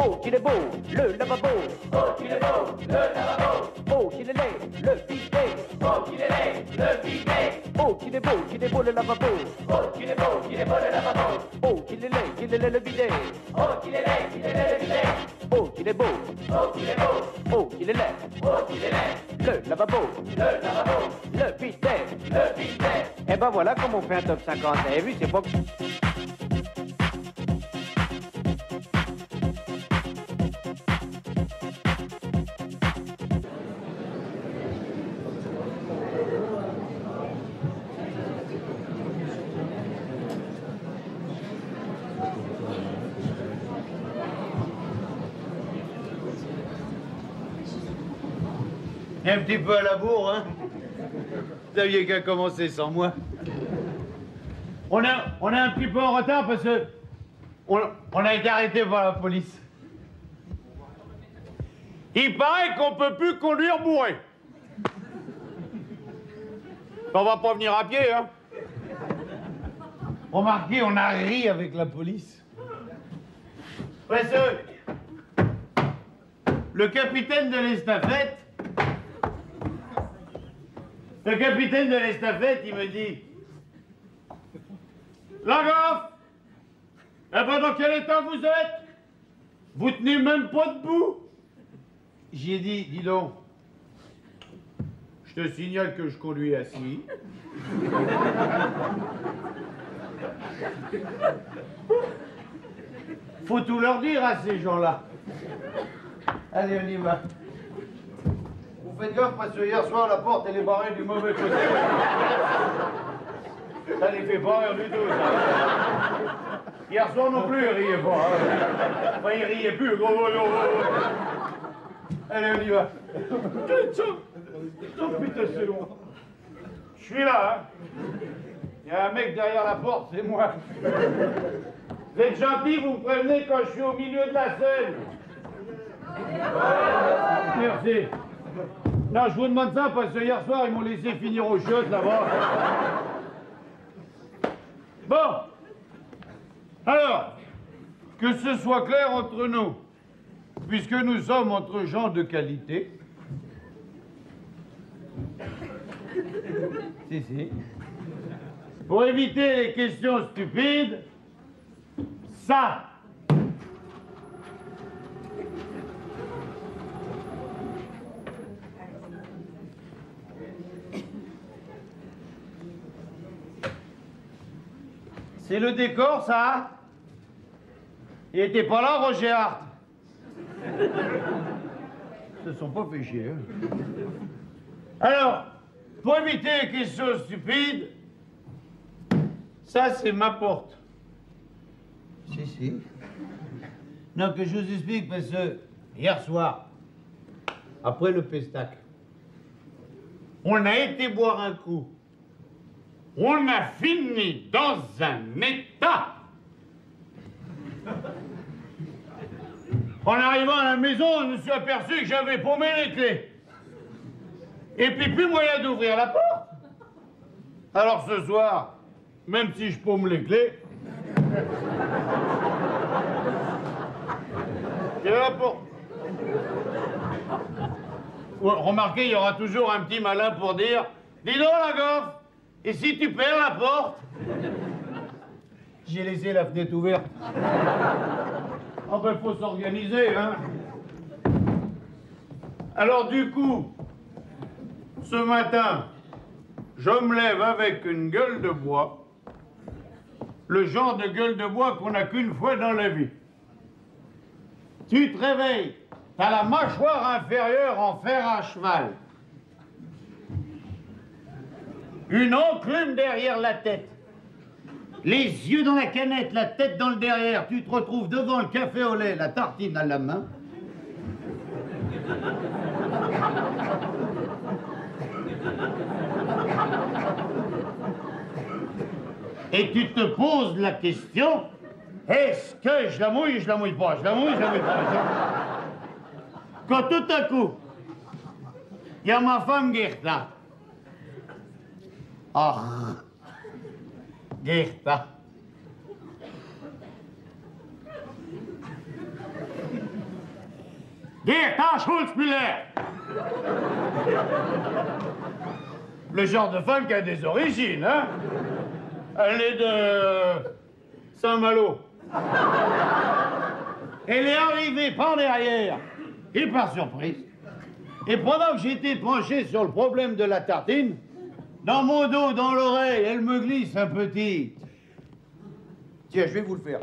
Oh, qu'il est beau, le lavabo. Oh, qu'il est beau, le lavabo. Oh, qu'il est laid, le bidet. Oh, qu'il est laid, le bidet. Oh, qu'il est beau le lavabo. Oh, qu'il est beau le lavabo. Oh, qu'il est laid le bidet. Oh, qu'il est laid le bidet. Oh, qu'il est beau, oh, qu'il est beau. Oh, qu'il est laid, oh, qu'il est laid. Le lavabo, le bidet, le bidet. Et ben voilà comment on fait un top 50. Vous avez vu, c'est pas... Un petit peu à la bourre, hein. Vous saviez qu'à commencer sans moi. On est un petit peu en retard parce que on a été arrêté par la police. Il paraît qu'on peut plus conduire bourré. On va pas venir à pied, hein. Remarquez, on a ri avec la police. Parce que le capitaine de l'estafette, il me dit: Lagoff, eh ben dans quel état vous êtes? Vous tenez même pas debout. J'ai dit: dis donc, je te signale que je conduis assis. Faut tout leur dire à ces gens-là. Allez, on y va. Vous faites gaffe parce que hier soir, la porte, elle est barrée du mauvais côté. Ça les fait pas rire du tout, ça. Hier soir non plus, ils riaient pas. Hein. Enfin, ils riaient plus. Allez, on y va. Oh putain, c'est loin. Je suis là, hein. Il y a un mec derrière la porte, c'est moi. Vous êtes gentil, vous me prévenez quand je suis au milieu de la scène. Merci. Non, je vous demande ça parce que hier soir, ils m'ont laissé finir aux chiottes là-bas. Bon. Alors, que ce soit clair entre nous, puisque nous sommes entre gens de qualité. Si. Pour éviter les questions stupides, ça. C'est le décor, ça? Il était pas là, Roger Hart. Ils se sont pas fait chier. Hein. Alors, pour éviter les questions stupides, ça, c'est ma porte. Si. Non, que je vous explique, parce que hier soir, après le pestac, on a été boire un coup. On a fini dans un état. En arrivant à la maison, je me suis aperçu que j'avais paumé les clés. Et puis plus moyen d'ouvrir la porte. Alors ce soir, même si je paume les clés, j'ai la porte. Remarquez, il y aura toujours un petit malin pour dire: dis donc, Lagoff, et si tu perds la porte? J'ai laissé la fenêtre ouverte. Ah ben, faut s'organiser, hein. Alors du coup, ce matin, je me lève avec une gueule de bois, le genre de gueule de bois qu'on n'a qu'une fois dans la vie. Tu te réveilles, t'as la mâchoire inférieure en fer à cheval, une enclume derrière la tête, les yeux dans la canette, la tête dans le derrière, tu te retrouves devant le café au lait, la tartine à la main. Et tu te poses la question: est-ce que je la mouille, je la mouille pas, je la mouille, je la mouille pas. Quand tout à coup, il y a ma femme Gerta. Ah, Gerta. Gerta Schulz-Müller. Le genre de femme qui a des origines, hein? Elle est de Saint-Malo. Elle est arrivée par derrière, et par surprise. Et pendant que j'étais penché sur le problème de la tartine, dans mon dos, dans l'oreille, elle me glisse un petit... Tiens, je vais vous le faire.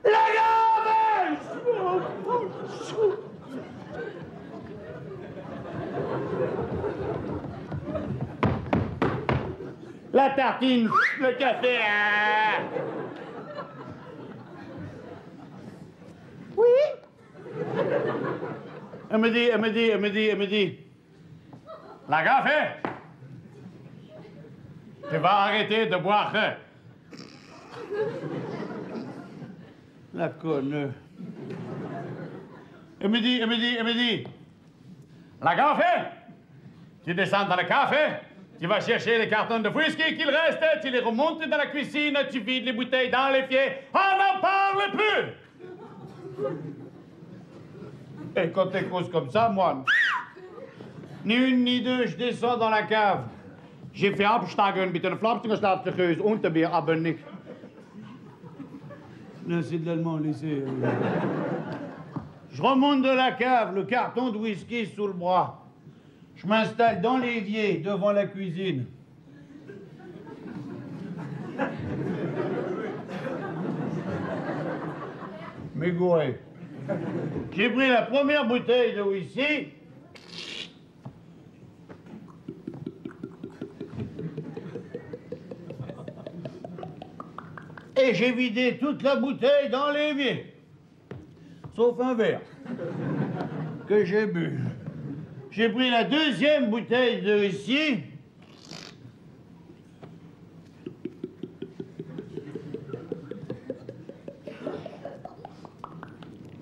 La gave! La tartine, le café. Ah. Oui? Elle me dit, la café, tu vas arrêter de boire. La conne. Elle me dit, la café, tu descends dans le café, tu vas chercher les cartons de whisky qu'il reste, tu les remontes dans la cuisine, tu vides les bouteilles dans l'évier, on n'en parle plus. Et quand t'es cause comme ça, moi, ni une ni deux, je descends dans la cave. J'ai fait absteigen mit einer Flapstingerschlafsgeuse und der Bier, aber nicht. Non, c'est de l'allemand, laissez. Je remonte de la cave, le carton de whisky sous le bras. Je m'installe dans l'évier, devant la cuisine. Mégouré. J'ai pris la première bouteille de whisky. Et j'ai vidé toute la bouteille dans l'évier. Sauf un verre que j'ai bu. J'ai pris la deuxième bouteille de whisky.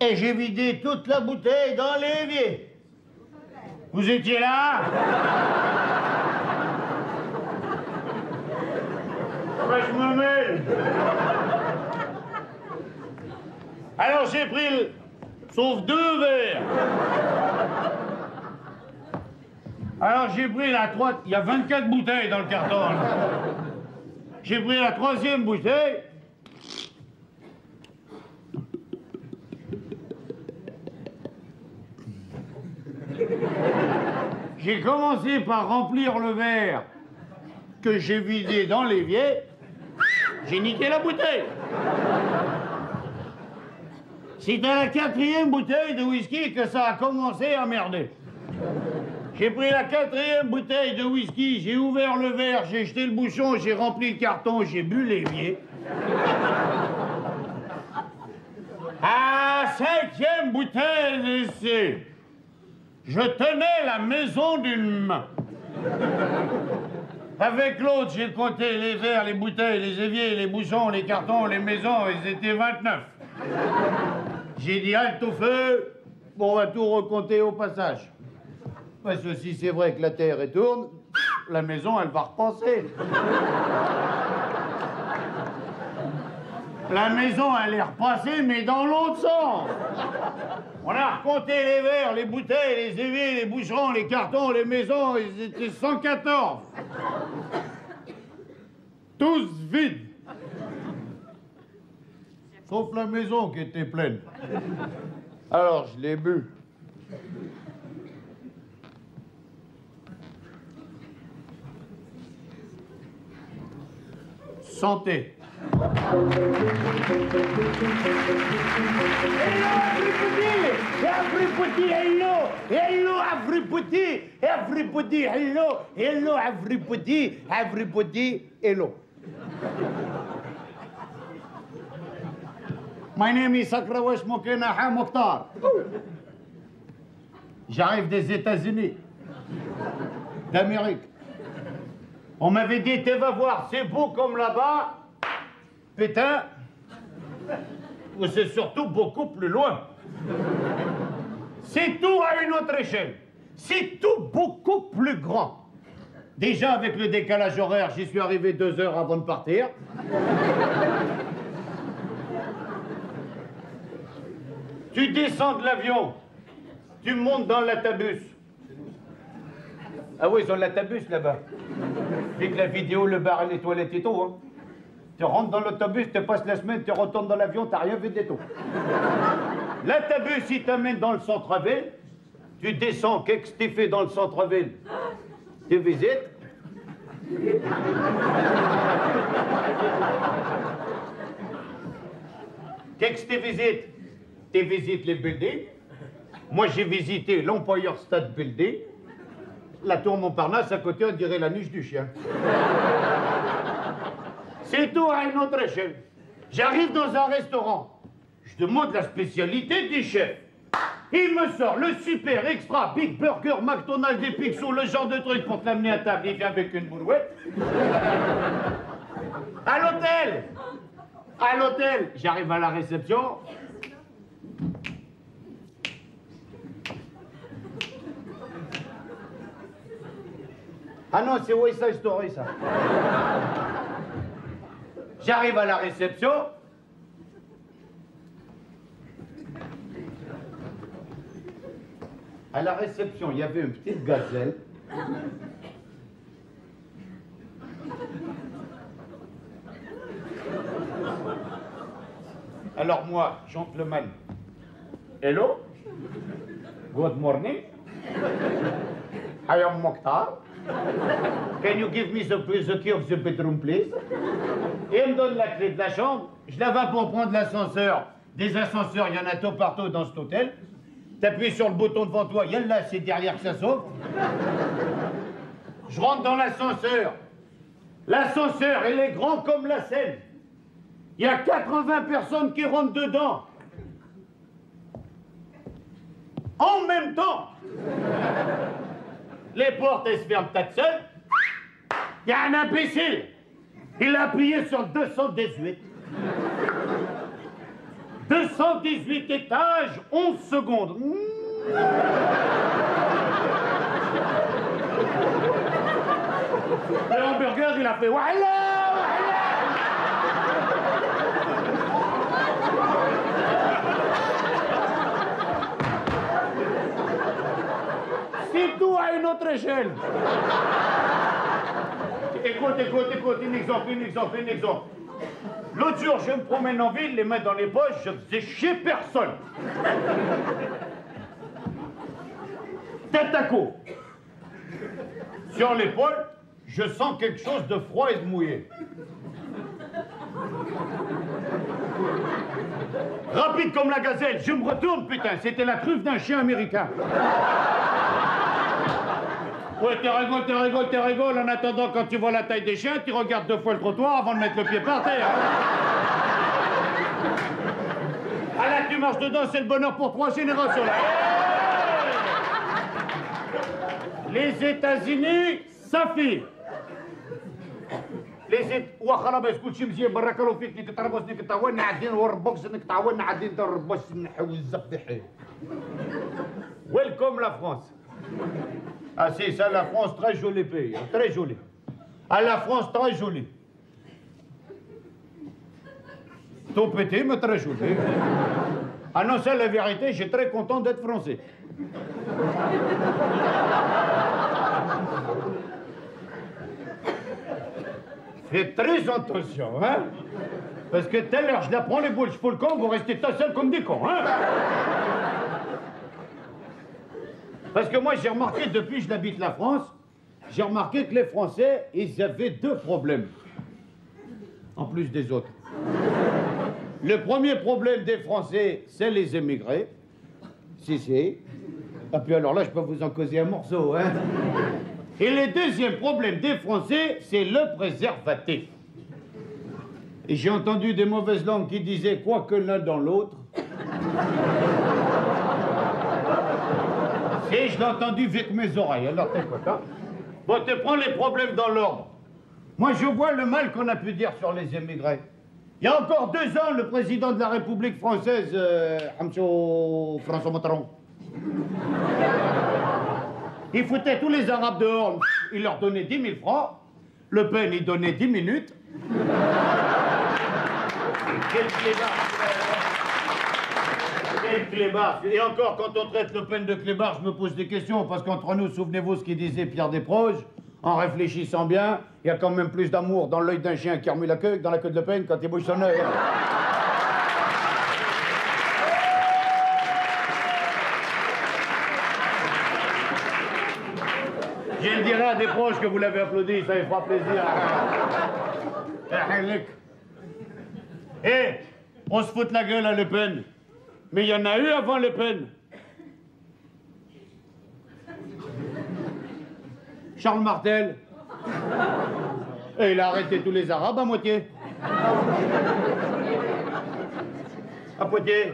Et j'ai vidé toute la bouteille dans l'évier. Vous étiez là? Je me mêle. Alors j'ai pris sauf deux verres. Alors j'ai pris la troisième... Il y a 24 bouteilles dans le carton. J'ai pris la troisième bouteille. J'ai commencé par remplir le verre que j'ai vidé dans l'évier. J'ai niqué la bouteille. C'est à la quatrième bouteille de whisky que ça a commencé à merder. J'ai pris la quatrième bouteille de whisky, j'ai ouvert le verre, j'ai jeté le bouchon, j'ai rempli le carton, j'ai bu l'évier. À la cinquième bouteille d'essai, je tenais la maison d'une main. Avec l'autre, j'ai compté les verres, les bouteilles, les éviers, les bouchons, les cartons, les maisons, ils étaient 29. J'ai dit halte au feu, bon, on va tout recompter au passage. Parce que si c'est vrai que la terre est tourne, la maison, elle va repenser. La maison, elle est repassée, mais dans l'autre sens. On a recompté les verres, les bouteilles, les éviers, les boucherons, les cartons, les maisons, ils étaient 114. Tous vides. Sauf la maison qui était pleine. Alors, je l'ai bu. Santé. Everybody, hello, hello, everybody, everybody, hello, hello, everybody, everybody, hello. My name is Sakrawesh Mokenaha Mokhtar. J'arrive des États-Unis, d'Amérique. On m'avait dit, tu vas voir, c'est beau comme là-bas. Putain, c'est surtout beaucoup plus loin. C'est tout à une autre échelle. C'est tout beaucoup plus grand. Déjà, avec le décalage horaire, j'y suis arrivé 2 heures avant de partir. Tu descends de l'avion, tu montes dans l'autobus. Ah oui, ils ont l'autobus là-bas. Avec la vidéo, le bar, les toilettes et tout. Hein. Tu rentres dans l'autobus, tu passes la semaine, tu retournes dans l'avion, t'as rien vu de tout. L'autobus, il t'amène dans le centre-ville. Tu descends, qu'est-ce que tu fais dans le centre-ville? Tu visites. Qu'est-ce que tu visites? Tu visites les buildings. Moi, j'ai visité l'Empire State Building. La tour Montparnasse, à côté, on dirait la niche du chien. C'est tout à une autre échelle. J'arrive dans un restaurant. Je demande la spécialité du chef. Il me sort le super extra Big Burger, McDonald's et Picsou, le genre de truc pour te l'amener à table. Il vient avec une brouette. À l'hôtel, j'arrive à la réception. Ah non, c'est West Side Story, ça. J'arrive à la réception. À la réception, il y avait une petite gazelle. Alors moi, gentleman, hello, good morning, I am Mokhtar. Can you give me the key of the bedroom, please? Et il me donne la clé de la chambre. Je la vais pour prendre l'ascenseur. Des ascenseurs, il y en a tout partout dans cet hôtel. T'appuies sur le bouton devant toi, il y a là, c'est derrière que ça s'ouvre. Je rentre dans l'ascenseur. L'ascenseur, il est grand comme la Seine. Il y a 80 personnes qui rentrent dedans. En même temps. Les portes, elles se ferment toutes seules. Il y a un imbécile. Il a appuyé sur 218. 218 étages, 11 secondes. Le hamburger, il a fait voilà. C'est tout à une autre échelle. Écoute, un exemple. L'autre jour, je me promène en ville, les mains dans les poches, je faisais chier personne. Tête à coup. Sur l'épaule, je sens quelque chose de froid et de mouillé. Rapide comme la gazelle, je me retourne, putain, c'était la truffe d'un chien américain. Ouais, tu rigoles. En attendant, quand tu vois la taille des chiens, tu regardes 2 fois le trottoir avant de mettre le pied par terre. Ah là, tu marches dedans, c'est le bonheur pour 3 générations, là. Les États-Unis, ça fait. Welcome la France. Ah si, ça, la France, très joli pays, très joli. Ah, la France, très jolie. Tout petit, mais très joli. Ah non, c'est la vérité, je suis très content d'être français. Faites très attention, hein. Parce que tout à l'heure, je la prends les boules, je fous le camp, vous restez tout seul comme des cons, hein. Parce que moi, j'ai remarqué, depuis que je habite la France, j'ai remarqué que les Français, ils avaient 2 problèmes. En plus des autres. Le premier problème des Français, c'est les émigrés. Si. Et puis alors là, je peux vous en causer un morceau, hein. Et le deuxième problème des Français, c'est le préservatif. Et j'ai entendu des mauvaises langues qui disaient quoi que l'un dans l'autre. Et je l'ai entendu avec mes oreilles, alors t'écoutes, hein. Bon, tu prends les problèmes dans l'ordre. Moi, je vois le mal qu'on a pu dire sur les émigrés. Il y a encore 2 ans, le président de la République française, François Mitterrand, il foutait tous les Arabes dehors. il leur donnait 10 000 francs. Le Pen, il donnait 10 minutes. Quel clébard! Quel clébard! Et encore, quand on traite Le Pen de clébard, je me pose des questions, parce qu'entre nous, souvenez-vous ce qu'il disait Pierre Desproges, en réfléchissant bien, il y a quand même plus d'amour dans l'œil d'un chien qui remue la queue que dans la queue de Le Pen quand il bouge son œil. Je le dirai à des proches que vous l'avez applaudi, ça lui fera plaisir. Eh, on se fout de la gueule à Le Pen. Mais il y en a eu avant Le Pen. Charles Martel. Et il a arrêté tous les Arabes à moitié. À Poitiers.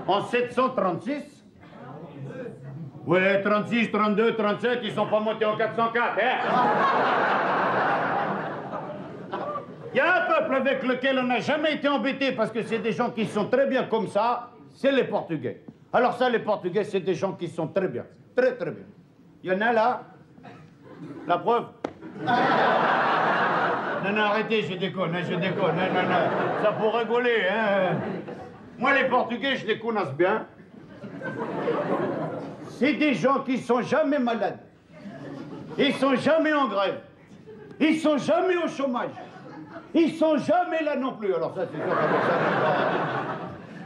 En 736. Ouais, 36, 32, 37, ils sont pas montés en 404, hein? Il y a un peuple avec lequel on n'a jamais été embêté parce que c'est des gens qui sont très bien comme ça, c'est les Portugais. Alors ça, les Portugais, c'est des gens qui sont très bien, très très bien. Il y en a là, la preuve. Non, non, arrêtez, je déconne, hein, je déconne, non, non, non, ça pour rigoler, hein. Moi, les Portugais, je les connais bien. C'est des gens qui sont jamais malades. Ils sont jamais en grève. Ils sont jamais au chômage. Ils sont jamais là non plus. Alors ça, c'est sûr que ça.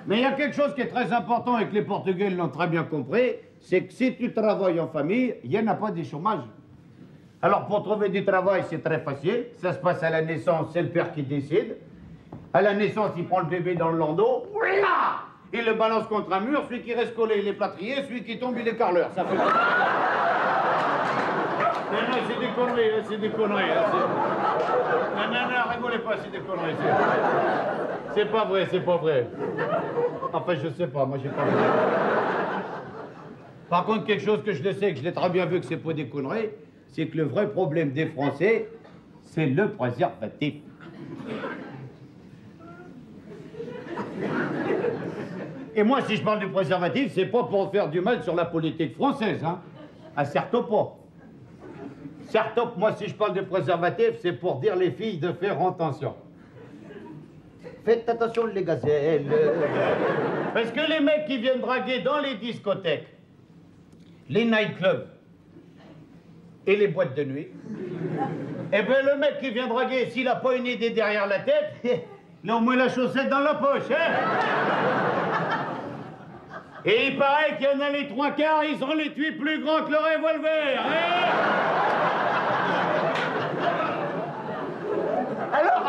Mais il y a quelque chose qui est très important et que les Portugais l'ont très bien compris, c'est que si tu travailles en famille, il n'y en a pas de chômage. Alors pour trouver du travail, c'est très facile. Ça se passe à la naissance, c'est le père qui décide. À la naissance, il prend le bébé dans le landau. Ouila! Il le balance contre un mur, celui qui reste collé, il est plâtrier, celui qui tombe, il est carreleur. Ça fait... Non, non, c'est des conneries, c'est des conneries. Non, non, non, rigolez pas, c'est des conneries. C'est pas vrai, c'est pas vrai. Enfin, je sais pas, moi j'ai pas vu. Par contre, quelque chose que je le sais, que je l'ai très bien vu que c'est pas des conneries, c'est que le vrai problème des Français, c'est le préservatif. Et moi, si je parle du préservatif, c'est pas pour faire du mal sur la politique française, hein. À certes pas. Certes, moi, si je parle de préservatif, c'est pour dire les filles de faire attention. Faites attention, les gazelles. Parce que les mecs qui viennent draguer dans les discothèques, les nightclubs et les boîtes de nuit, eh bien, le mec qui vient draguer, s'il n'a pas une idée derrière la tête, il a au moins la chaussette dans la poche, hein. Et il paraît qu'il y en a les trois quarts, ils ont les tuyaux plus grands que le revolver, hein. Alors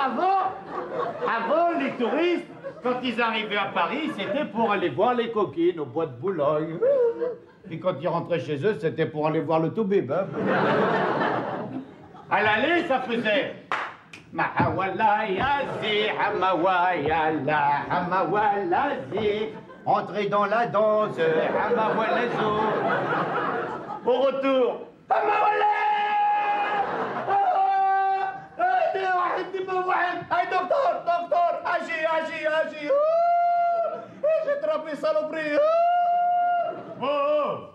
avant, les touristes, quand ils arrivaient à Paris, c'était pour aller voir les coquines au bois de Boulogne. Et quand ils rentraient chez eux, c'était pour aller voir le toubib, hein. À l'aller, ça faisait... Mahawala yazi, hamawayala, hamawalazi. Entrez dans la danse, hamawalazo. Au retour, hamawala. Hey, docteur, agis. J'ai trappé saloperie. Oh.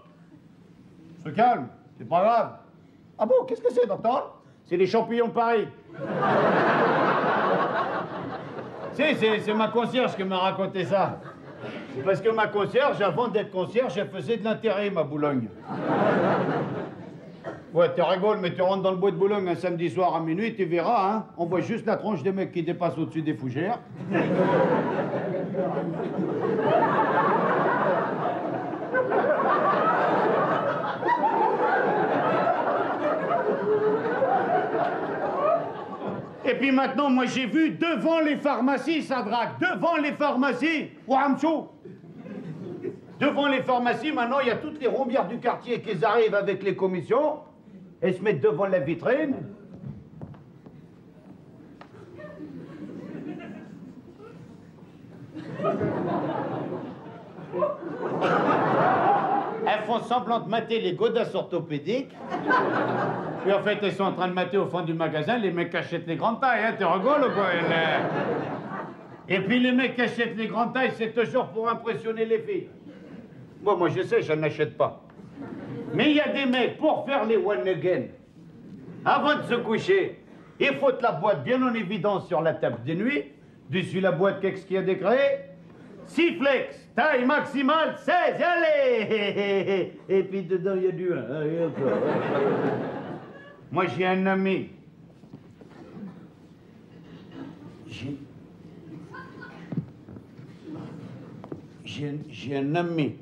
Se calme, c'est pas grave. Ah bon, qu'est-ce que c'est, docteur? C'est les champignons de Paris. C'est ma concierge qui m'a raconté ça. Parce que ma concierge, avant d'être concierge, elle faisait de l'intérim à Boulogne. Ouais, tu rigoles, mais tu rentres dans le bois de Boulogne un samedi soir à minuit, tu verras, hein. On voit juste la tronche des mecs qui dépassent au-dessus des fougères. Et puis maintenant, moi j'ai vu devant les pharmacies, ça drague, devant les pharmacies, Ouamchou. Devant les pharmacies, maintenant, il y a toutes les rombières du quartier qui arrivent avec les commissions et se mettent devant la vitrine. Elles font semblant de mater les godasses orthopédiques. Puis en fait, elles sont en train de mater au fond du magasin, les mecs achètent les grandes tailles, hein, tu rigoles ou quoi? Et puis les mecs qui achètent les grandes tailles, c'est toujours pour impressionner les filles. Bon, moi je sais, je n'achète pas. Mais il y a des mecs, pour faire les one again, Avant de se coucher, il faut la boîte bien en évidence sur la table de nuit. Dessus la boîte, qu'est-ce qu'il y a déclaré? 6 flex, taille maximale 16, allez. Et puis dedans, il y a du 1. Moi, j'ai un ami. J'ai un ami.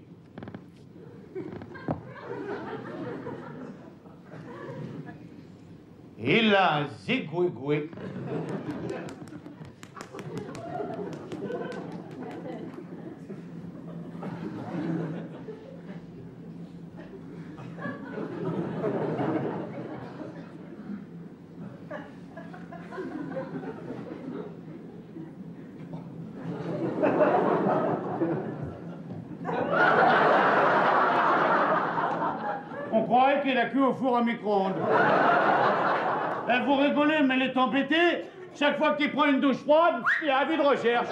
Il a un zigouigoui. On croirait qu'il a cuit au four à micro-ondes. Vous rigolez, mais il est embêté. Chaque fois qu'il prend une douche froide, il y a avis de recherche.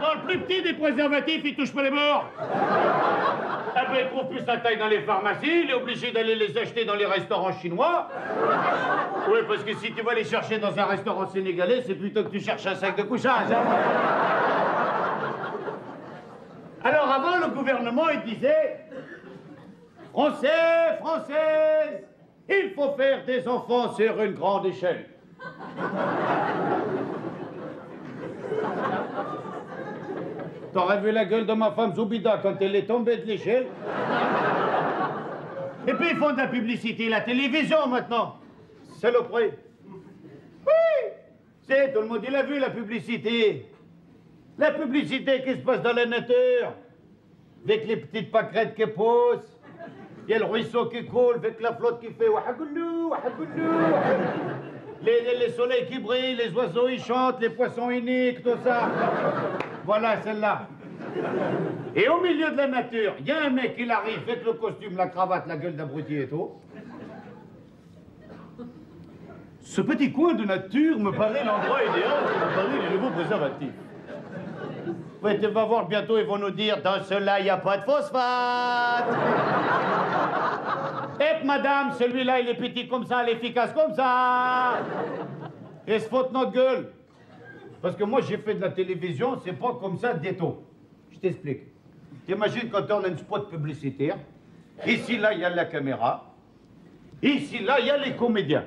Dans le plus petit des préservatifs, il touche pas les bords. Ah ben, il trouve plus sa taille dans les pharmacies, il est obligé d'aller les acheter dans les restaurants chinois. Oui, parce que si tu vas les chercher dans un restaurant sénégalais, c'est plutôt que tu cherches un sac de couchage. Hein. Alors avant, le gouvernement, il disait... Français, Françaises, il faut faire des enfants sur une grande échelle. T'aurais vu la gueule de ma femme Zoubida quand elle est tombée de l'échelle? Et puis ils font de la publicité, la télévision maintenant. Saloperie. Oui, c'est, tout le monde, il a vu la publicité. La publicité qui se passe dans la nature. Avec les petites pâquerettes qui poussent. Il y a le ruisseau qui coule avec la flotte qui fait wahagoulou, wahagoulou. Les soleils qui brillent, les oiseaux ils chantent, les poissons ils niquent, tout ça. Voilà celle-là. Et au milieu de la nature, il y a un mec qui arrive avec le costume, la cravate, la gueule d'abruti et tout. Ce petit coin de nature me paraît l'endroit idéal pour préparer les nouveaux préservatifs. Ouais, tu vas voir, bientôt ils vont nous dire, dans cela, il n'y a pas de phosphate. Et madame, celui-là, il est petit comme ça, il est efficace comme ça. Et se fout notre gueule. Parce que moi, j'ai fait de la télévision, c'est pas comme ça des taux. Je t'explique. T'imagines quand on a une spot publicitaire, ici, là, il y a la caméra. Ici, là, il y a les comédiens.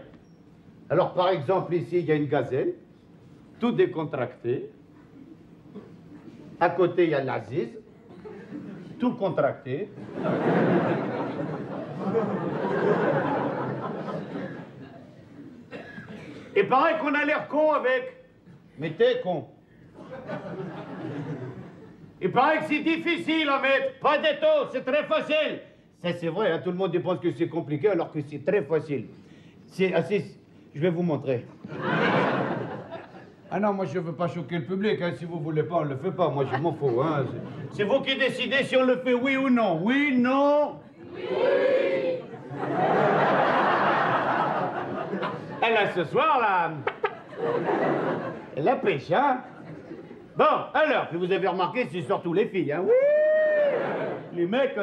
Alors, par exemple, ici, il y a une gazelle, tout décontracté. À côté, il y a l'Aziz, tout contracté. Et pareil qu'on a l'air con avec. Mais t'es con. Il paraît que c'est difficile à mettre. Pas d'étau, c'est très facile. Ça, c'est vrai, hein, tout le monde pense que c'est compliqué alors que c'est très facile. C'est assez... Je vais vous montrer. Ah non, moi je veux pas choquer le public, hein. Si vous voulez pas, on le fait pas, moi je m'en fous. Hein. C'est vous qui décidez si on le fait oui ou non. Oui, non? Oui! Elle a ce soir, là, elle a pêche, hein? Bon, alors, puis vous avez remarqué, c'est surtout les filles, hein? Oui! Les mecs,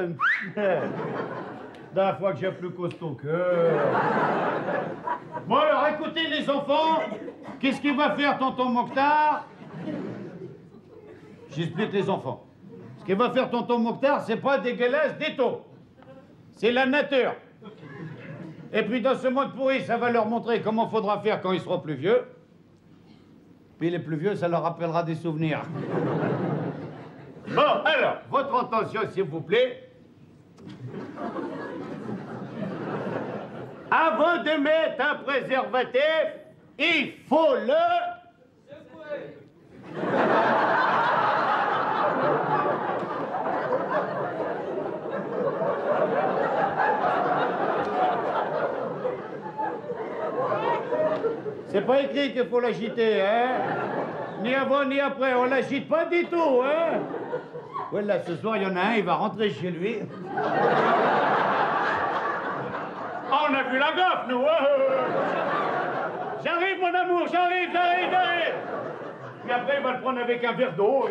la fois que j'ai plus costaud que... Bon, alors, écoutez, les enfants, qu'est-ce qu'il va faire tonton Mokhtar? J'explique les enfants. Ce qu'il va faire tonton Mokhtar, c'est pas dégueulasse des taux. C'est la nature. Et puis, dans ce monde pourri, ça va leur montrer comment faudra faire quand ils seront plus vieux. Puis les plus vieux, ça leur rappellera des souvenirs. Bon, alors, votre attention, s'il vous plaît. Avant de mettre un préservatif, il faut le... secouer. C'est pas écrit qu'il faut l'agiter, hein? Ni avant ni après, on l'agite pas du tout, hein? Voilà, ce soir, il y en a un, il va rentrer chez lui. On a vu la gaffe, nous, hein? J'arrive, mon amour, j'arrive. Puis après, il va le prendre avec un verre d'eau.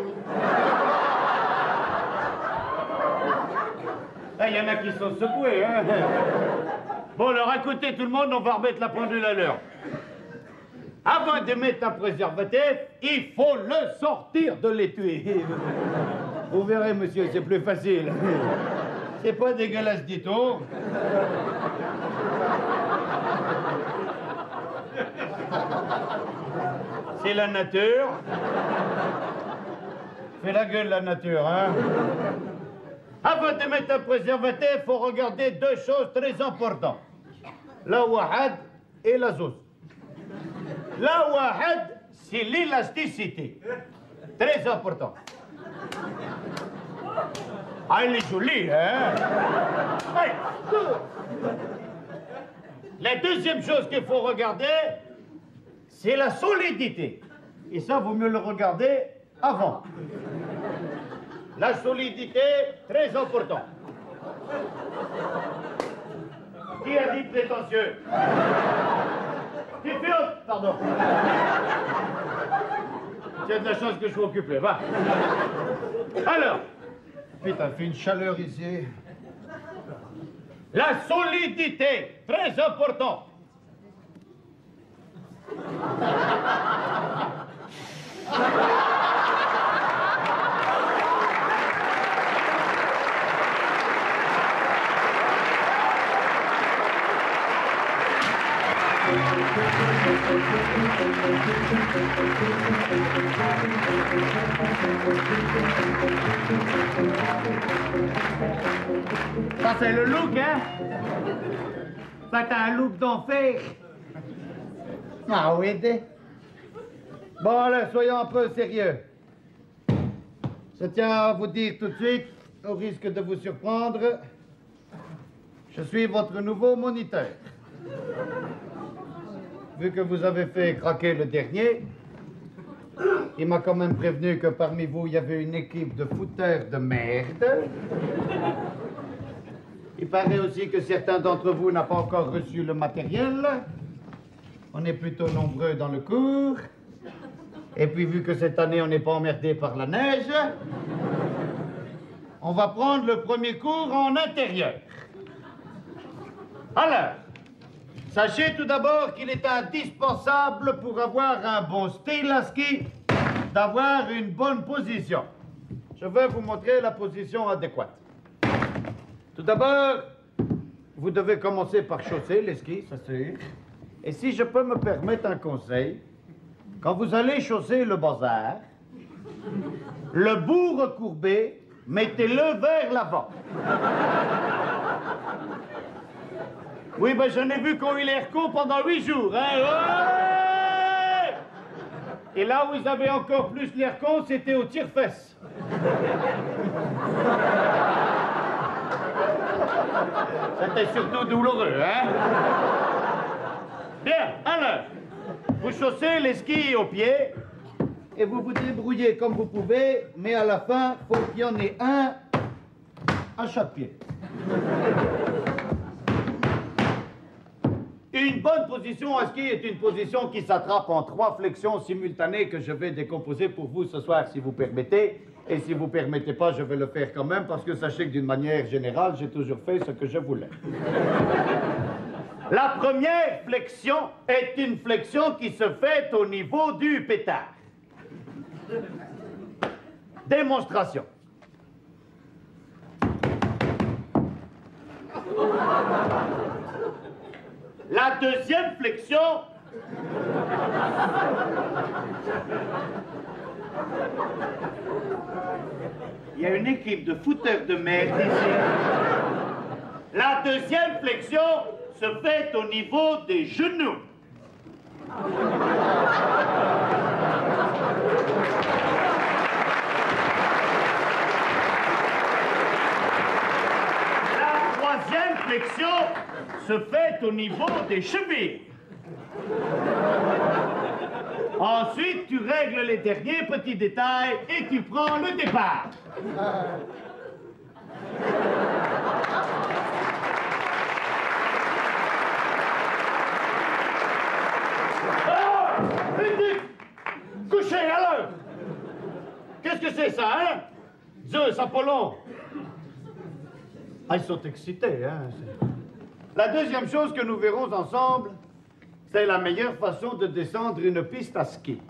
Il y en a qui sont secoués, hein? Bon, alors écoutez tout le monde, on va remettre la pendule à l'heure. Avant de mettre un préservatif, il faut le sortir de l'étui. Vous verrez, monsieur, c'est plus facile. C'est pas dégueulasse du tout. C'est la nature. Fais la gueule, la nature, hein. Avant de mettre un préservatif, il faut regarder deux choses très importantes. La wahad et la zouz. La wahad, c'est l'élasticité. Très important. Ah, elle est jolie, hein? Hey. La deuxième chose qu'il faut regarder, c'est la solidité. Et ça, vaut mieux le regarder avant. La solidité, très important. Qui a dit prétentieux? Qui fait autre? Pardon. C'est de la chance que je suis occupé, va. Alors. Putain, fait une chaleur ici. La solidité, très important. Ça, c'est le look, hein? Ça, t'as un look d'enfer. Ah oui, bon, alors, soyons un peu sérieux. Je tiens à vous dire tout de suite, au risque de vous surprendre, je suis votre nouveau moniteur. Vu que vous avez fait craquer le dernier, il m'a quand même prévenu que parmi vous, il y avait une équipe de fouteurs de merde. Il paraît aussi que certains d'entre vous n'ont pas encore reçu le matériel. On est plutôt nombreux dans le cours. Et puis, vu que cette année, on n'est pas emmerdé par la neige, on va prendre le premier cours en intérieur. Alors, sachez tout d'abord qu'il est indispensable pour avoir un bon style à ski d'avoir une bonne position. Je vais vous montrer la position adéquate. Tout d'abord, vous devez commencer par chausser les skis, ça c'est. Et si je peux me permettre un conseil, quand vous allez chausser le bazar, le bout recourbé, mettez-le vers l'avant. Oui, ben j'en ai vu qu'on eu l'air con pendant 8 jours, hein. Ouais. Et là où ils avaient encore plus l'air con, c'était au tire-fesses. C'était surtout douloureux, hein. Bien, alors, vous chaussez les skis aux pieds et vous vous débrouillez comme vous pouvez, mais à la fin, il faut qu'il y en ait un à chaque pied. Une bonne position à ski est une position qui s'attrape en 3 flexions simultanées que je vais décomposer pour vous ce soir, si vous permettez. Et si vous ne permettez pas, je vais le faire quand même, parce que sachez que d'une manière générale, j'ai toujours fait ce que je voulais. La première flexion est une flexion qui se fait au niveau du pétard. Démonstration. La deuxième flexion... Il y a une équipe de fouteurs de merde ici. La deuxième flexion se fait au niveau des genoux. La troisième flexion se fait au niveau des chevilles. Ensuite, tu règles les derniers petits détails et tu prends le départ. Ah! Vite! Couchez, alors! Qu'est-ce que c'est ça, hein? Zeus, Apollon. Ah, ils sont excités, hein? La deuxième chose que nous verrons ensemble, c'est la meilleure façon de descendre une piste à ski.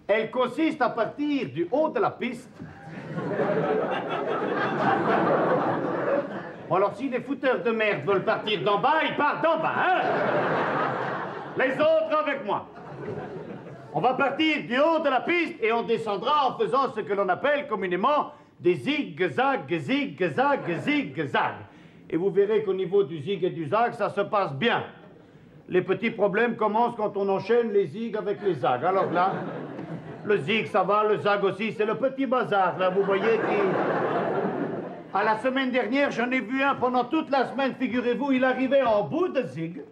Elle consiste à partir du haut de la piste. Bon, alors, si les fouteurs de merde veulent partir d'en bas, ils partent d'en bas, hein? Les autres avec moi. On va partir du haut de la piste et on descendra en faisant ce que l'on appelle communément des zig-zag, zig-zag, zig-zag. Et vous verrez qu'au niveau du zig et du zag, ça se passe bien. Les petits problèmes commencent quand on enchaîne les zigs avec les zags. Alors là, le zig, ça va, le zag aussi, c'est le petit bazar, là, vous voyez, qui... À la semaine dernière, j'en ai vu un pendant toute la semaine, figurez-vous, il arrivait en bout de zig.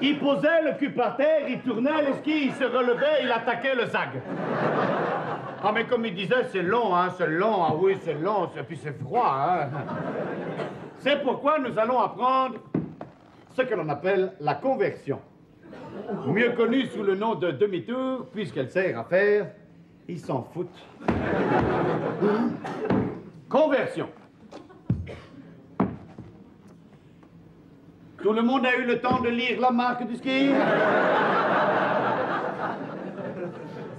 Il posait le cul par terre, il tournait les skis, il se relevait, il attaquait le zag. Ah, mais comme il disait, c'est long, hein, c'est long, ah oui, c'est long, et puis c'est froid, hein. C'est pourquoi nous allons apprendre ce que l'on appelle la conversion. Mieux connue sous le nom de demi-tour, puisqu'elle sert à faire, ils s'en foutent. Conversion. Tout le monde a eu le temps de lire la marque du ski?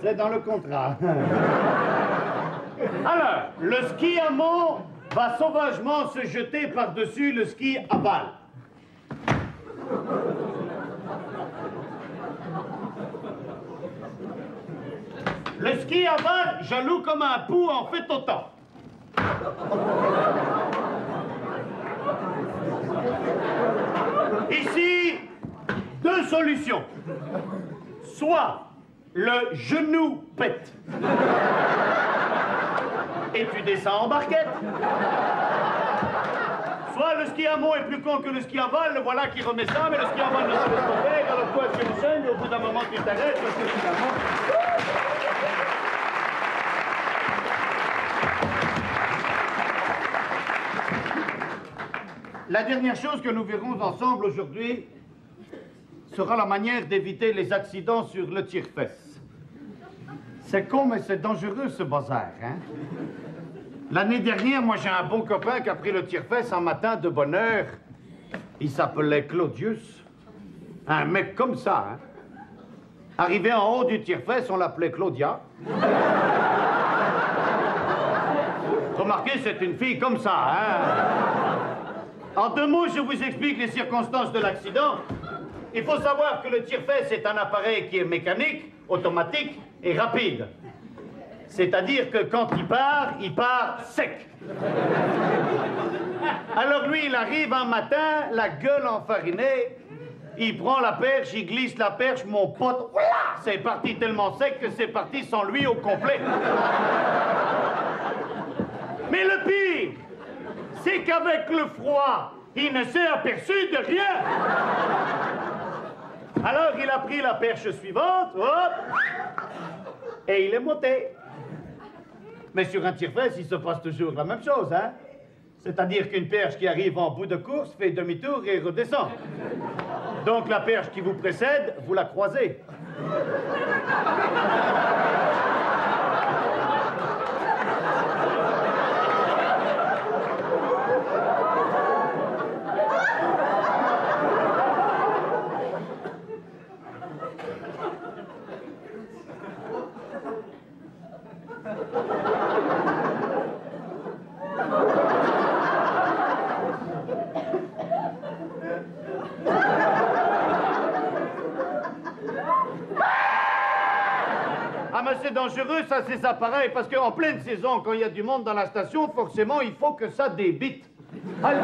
C'est dans le contrat. Alors, le ski amont va sauvagement se jeter par-dessus le ski aval. Le ski aval, jaloux comme un pou, en fait autant. Ici, deux solutions. Soit le genou pète et tu descends en barquette. Soit le ski amont est plus con que le ski aval, le voilà qui remet ça, mais le ski aval ne se laisse pas faire, alors toi tu enchaînes, et au bout d'un moment tu t'arrêtes, parce que finalement... La dernière chose que nous verrons ensemble aujourd'hui sera la manière d'éviter les accidents sur le tire-fesse. C'est con, mais c'est dangereux, ce bazar, hein? L'année dernière, moi, j'ai un bon copain qui a pris le tire-fesse un matin de bonne heure. Il s'appelait Claudius. Un mec comme ça, hein? Arrivé en haut du tire-fesse, on l'appelait Claudia. Remarquez, c'est une fille comme ça, hein? En deux mots, je vous explique les circonstances de l'accident. Il faut savoir que le tire-fesse est un appareil qui est mécanique, automatique et rapide. C'est-à-dire que quand il part sec. Alors lui, il arrive un matin, la gueule enfarinée, il prend la perche, il glisse la perche, mon pote, voilà, c'est parti tellement sec que c'est parti sans lui au complet. Mais le pire, c'est qu'avec le froid, il ne s'est aperçu de rien. Alors il a pris la perche suivante, hop, et il est monté. Mais sur un tire-fesse, il se passe toujours la même chose, hein? C'est-à-dire qu'une perche qui arrive en bout de course fait demi-tour et redescend. Donc la perche qui vous précède, vous la croisez. Ah, mais c'est dangereux, ça, ces appareils, parce qu'en pleine saison, quand il y a du monde dans la station, forcément, il faut que ça débite. Alors...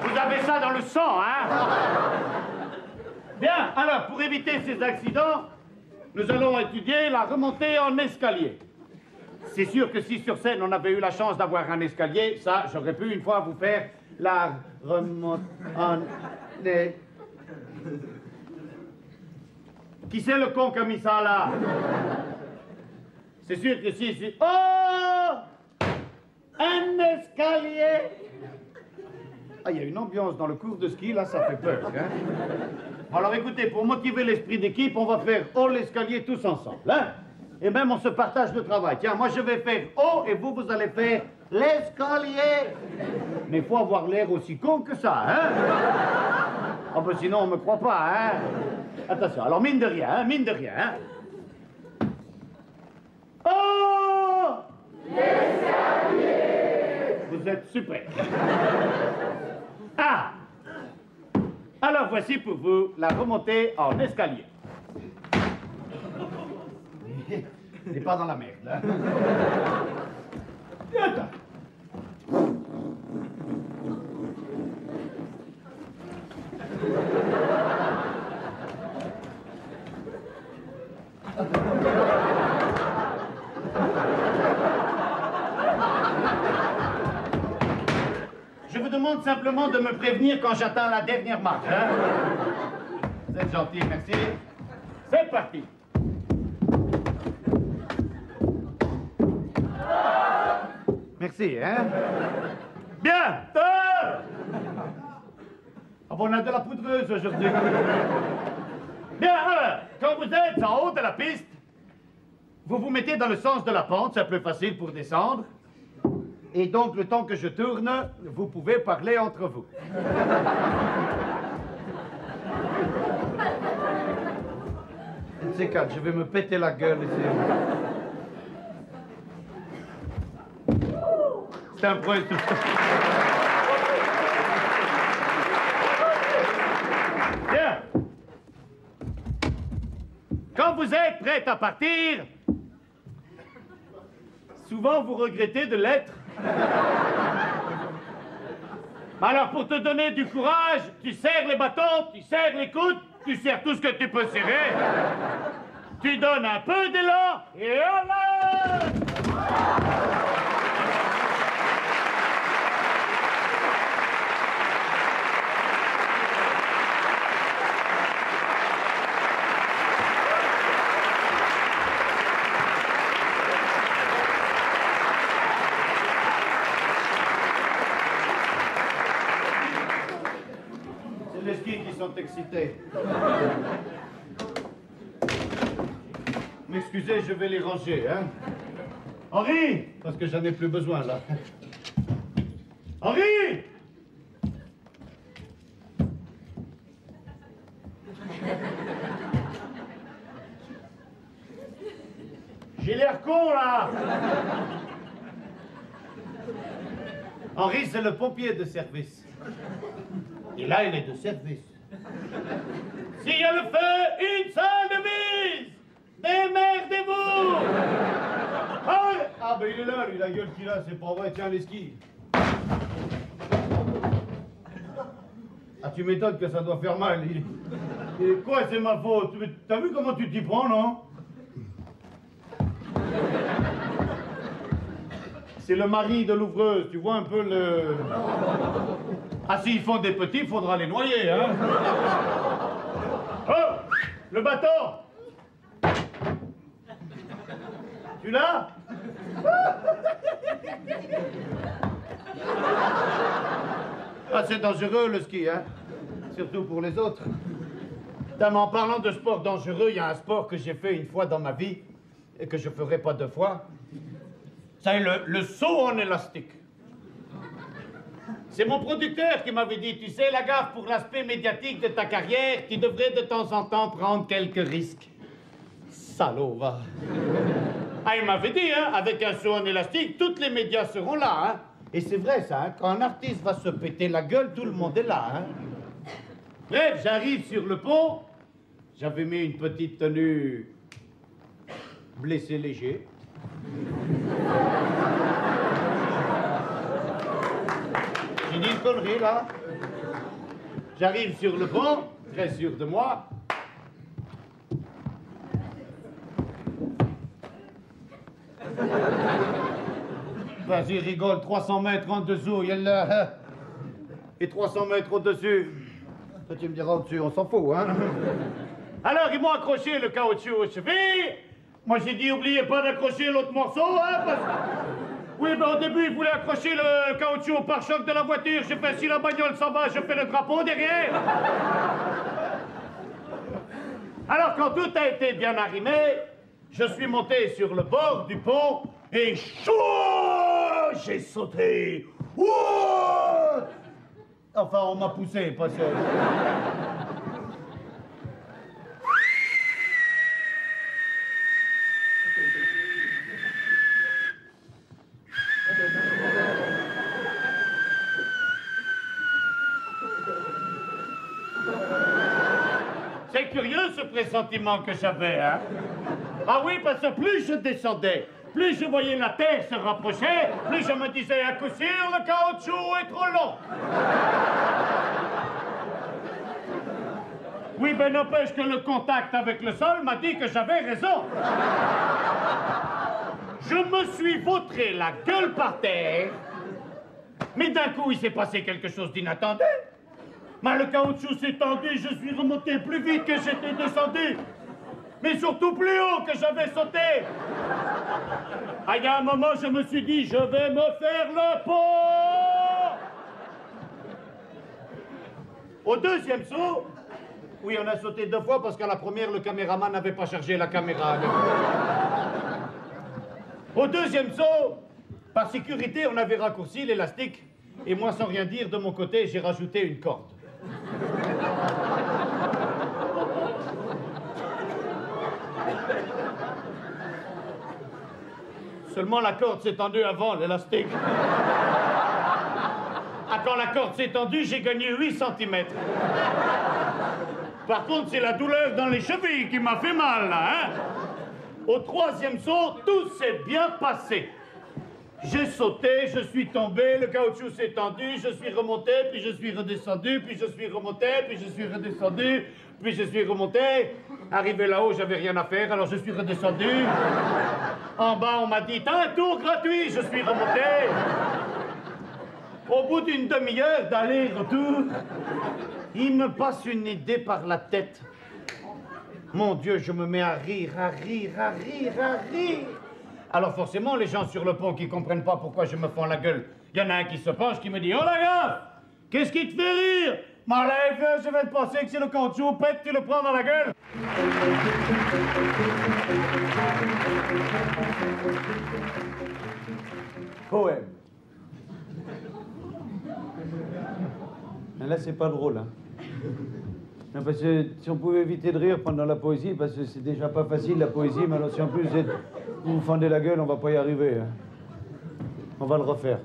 Vous avez ça dans le sang, hein? Bien, alors, pour éviter ces accidents, nous allons étudier la remontée en escalier. C'est sûr que si sur scène, on avait eu la chance d'avoir un escalier, ça, j'aurais pu une fois vous faire la remontée en... Qui c'est le con qui a mis ça là? C'est sûr que si... Oh! Un escalier! Ah, il y a une ambiance dans le cours de ski, là, ça fait peur, hein. Alors écoutez, pour motiver l'esprit d'équipe, on va faire haut l'escalier tous ensemble, hein. Et même on se partage le travail. Tiens, moi je vais faire haut et vous allez faire l'escalier. Mais il faut avoir l'air aussi con que ça, hein. Ah ben sinon on me croit pas, hein. Attention, alors mine de rien, hein, mine de rien, hein. Oh! L'escalier! Vous êtes super. Ah! Alors voici pour vous la remontée en escalier. T'es pas dans la merde, hein? Attends. Je vous demande simplement de me prévenir quand j'atteins la dernière marche, hein? Vous êtes gentil, merci. C'est parti. Merci, hein? Bien! Ah bon, on a de la poudreuse aujourd'hui. Bien, alors, quand vous êtes en haut de la piste, vous vous mettez dans le sens de la pente, c'est plus facile pour descendre. Et donc, le temps que je tourne, vous pouvez parler entre vous. C'est quatre, je vais me péter la gueule ici. C'est un point tout. Bien. Quand vous êtes prête à partir, souvent vous regrettez de l'être. Alors pour te donner du courage, tu serres les bâtons, tu serres les coudes, tu serres tout ce que tu peux serrer. Tu donnes un peu d'élan et voilà! Les skis qui sont excités. M'excusez, je vais les ranger, hein. Henri! Parce que j'en ai plus besoin, là. Henri! J'ai l'air con, là! Henri, c'est le pompier de service. Et là, il est de service. S'il y a le feu, une seule devise! Démerdez-vous! Ah, ben il est là, lui, la gueule qu'il a, c'est pas vrai, tiens, les skis. Ah, tu m'étonnes que ça doit faire mal. Quoi, c'est ma faute? T'as vu comment tu t'y prends, non? C'est le mari de l'ouvreuse, tu vois un peu le... Ah, s'ils font des petits, il faudra les noyer, hein. Oh, le bâton. Tu l'as? Ah, c'est dangereux, le ski, hein. Surtout pour les autres. Mais en parlant de sport dangereux, il y a un sport que j'ai fait une fois dans ma vie et que je ferai pas deux fois. C'est le saut en élastique. C'est mon producteur qui m'avait dit, tu sais, Lagarde, pour l'aspect médiatique de ta carrière, tu devrais de temps en temps prendre quelques risques. Salaud, va. Ah, il m'avait dit, hein, avec un saut en élastique, tous les médias seront là, hein. Et c'est vrai, ça, hein, quand un artiste va se péter la gueule, tout le monde est là, hein. Bref, j'arrive sur le pont, j'avais mis une petite tenue blessé léger. J'ai dit une connerie, là. J'arrive sur le pont, très sûr de moi. Vas-y, rigole, 300 mètres en dessous, il y a là. Et 300 mètres au-dessus. Toi, tu me diras au-dessus, on s'en fout, hein. Alors, ils m'ont accroché le caoutchouc aux chevilles. Moi, j'ai dit, oubliez pas d'accrocher l'autre morceau, hein, Oui, ben au début, il voulait accrocher le caoutchouc au pare-choc de la voiture. J'ai fait, si la bagnole s'en va, je fais le drapeau derrière. Alors, quand tout a été bien arrimé, je suis monté sur le bord du pont et chou, j'ai sauté. Ouh! Enfin, on m'a poussé, pas sûr. C'est curieux ce pressentiment que j'avais, hein? Ah oui, parce que plus je descendais, plus je voyais la terre se rapprocher, plus je me disais à coup sûr, le caoutchouc est trop long. Oui, ben n'empêche que le contact avec le sol m'a dit que j'avais raison. Je me suis vautré la gueule par terre, mais d'un coup, il s'est passé quelque chose d'inattendu. Mais le caoutchouc s'est tendu, je suis remonté plus vite que j'étais descendu. Mais surtout plus haut que j'avais sauté. Ah, il y a un moment, je me suis dit, je vais me faire le pot. Au deuxième saut, oui, on a sauté 2 fois parce qu'à la première, le caméraman n'avait pas chargé la caméra. Au deuxième saut, par sécurité, on avait raccourci l'élastique. Et moi, sans rien dire, de mon côté, j'ai rajouté une corde. Seulement la corde s'est tendue avant l'élastique. Ah, quand la corde s'est tendue, j'ai gagné 8 cm. Par contre, c'est la douleur dans les chevilles qui m'a fait mal, là, hein? Au 3e saut, tout s'est bien passé. J'ai sauté, je suis tombé, le caoutchouc s'est tendu, je suis remonté, puis je suis redescendu, puis je suis remonté, puis je suis redescendu, puis je suis remonté. Arrivé là-haut, j'avais rien à faire, alors je suis redescendu. En bas, on m'a dit, t'as un tour gratuit, je suis remonté. Au bout d'une demi-heure d'aller-retour, il me passe une idée par la tête. Mon Dieu, je me mets à rire, à rire, à rire, à rire. Alors forcément, les gens sur le pont qui comprennent pas pourquoi je me fends la gueule, il y en a un qui se penche, qui me dit « Oh la gaffe, qu'est-ce qui te fait rire? M'enlève, je vais te penser que c'est le caoutchouc, pète, tu le prends dans la gueule. » Poème. Mais là, c'est pas drôle, hein. Non, parce que si on pouvait éviter de rire pendant la poésie, parce que c'est déjà pas facile la poésie, mais alors si en plus vous vous fendez la gueule, on va pas y arriver, hein. On va le refaire.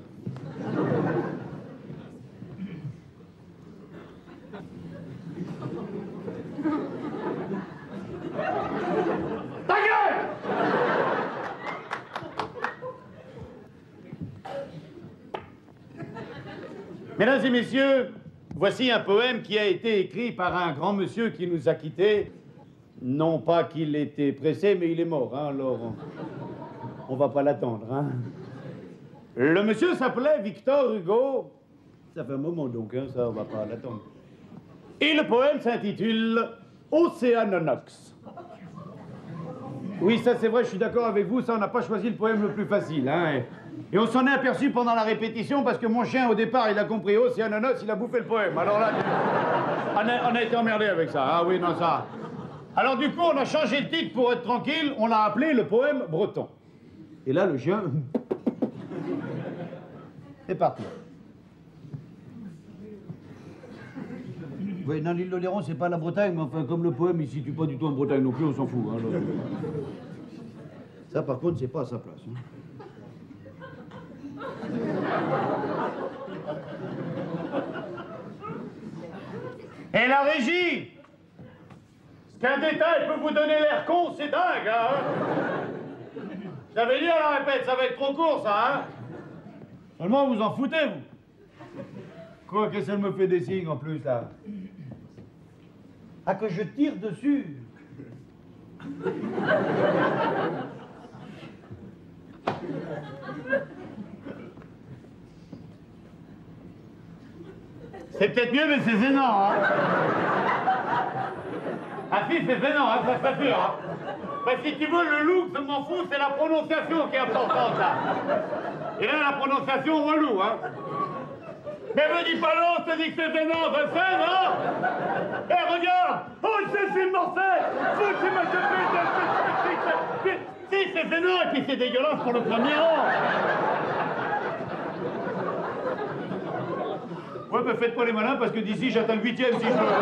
Ta gueule! Mesdames et messieurs, voici un poème qui a été écrit par un grand monsieur qui nous a quittés. Non pas qu'il était pressé, mais il est mort, hein, alors on va pas l'attendre, hein. Le monsieur s'appelait Victor Hugo. Ça fait un moment donc, hein, ça, on va pas l'attendre. Et le poème s'intitule Océanonox. Oui, ça c'est vrai, je suis d'accord avec vous, ça on n'a pas choisi le poème le plus facile, hein. Et on s'en est aperçu pendant la répétition parce que mon chien, au départ, il a compris Océanonox, il a bouffé le poème. Alors là, on a été emmerdé avec ça. Ah oui, non, ça. Alors du coup, on a changé le titre pour être tranquille, on l'a appelé le poème breton. Et là, le chien... C'est parti. Oui, non, l'île d'Oléron, c'est pas la Bretagne, mais enfin, comme le poème, il ne se situe pas du tout en Bretagne non plus, on s'en fout. Hein, alors... Ça, par contre, c'est pas à sa place. Hein. Et la régie, qu'un détail peut vous donner l'air con, c'est dingue, hein. J'avais dit à la répète, ça va être trop court, ça, hein. Seulement, vous en foutez, vous. Quoi, qu'est-ce qu'elle me fait des signes, en plus, là? Ah, que je tire dessus. C'est peut-être mieux, mais c'est gênant, hein. Ah si, c'est gênant, hein, ça c'est sûr, hein. Ben, si tu veux, le look, je m'en fous, c'est la prononciation qui est importante, là. Et là, la prononciation relou, hein. Mais me dis pas non, je te dis que c'est gênant, je le sais, non? Eh, regarde! Oh, c'est mortel! Foutez ma cheville! Si, c'est gênant, et puis c'est dégueulasse pour le premier rang! Ouais, mais faites pas les malins, parce que d'ici, j'atteins le 8e si je veux.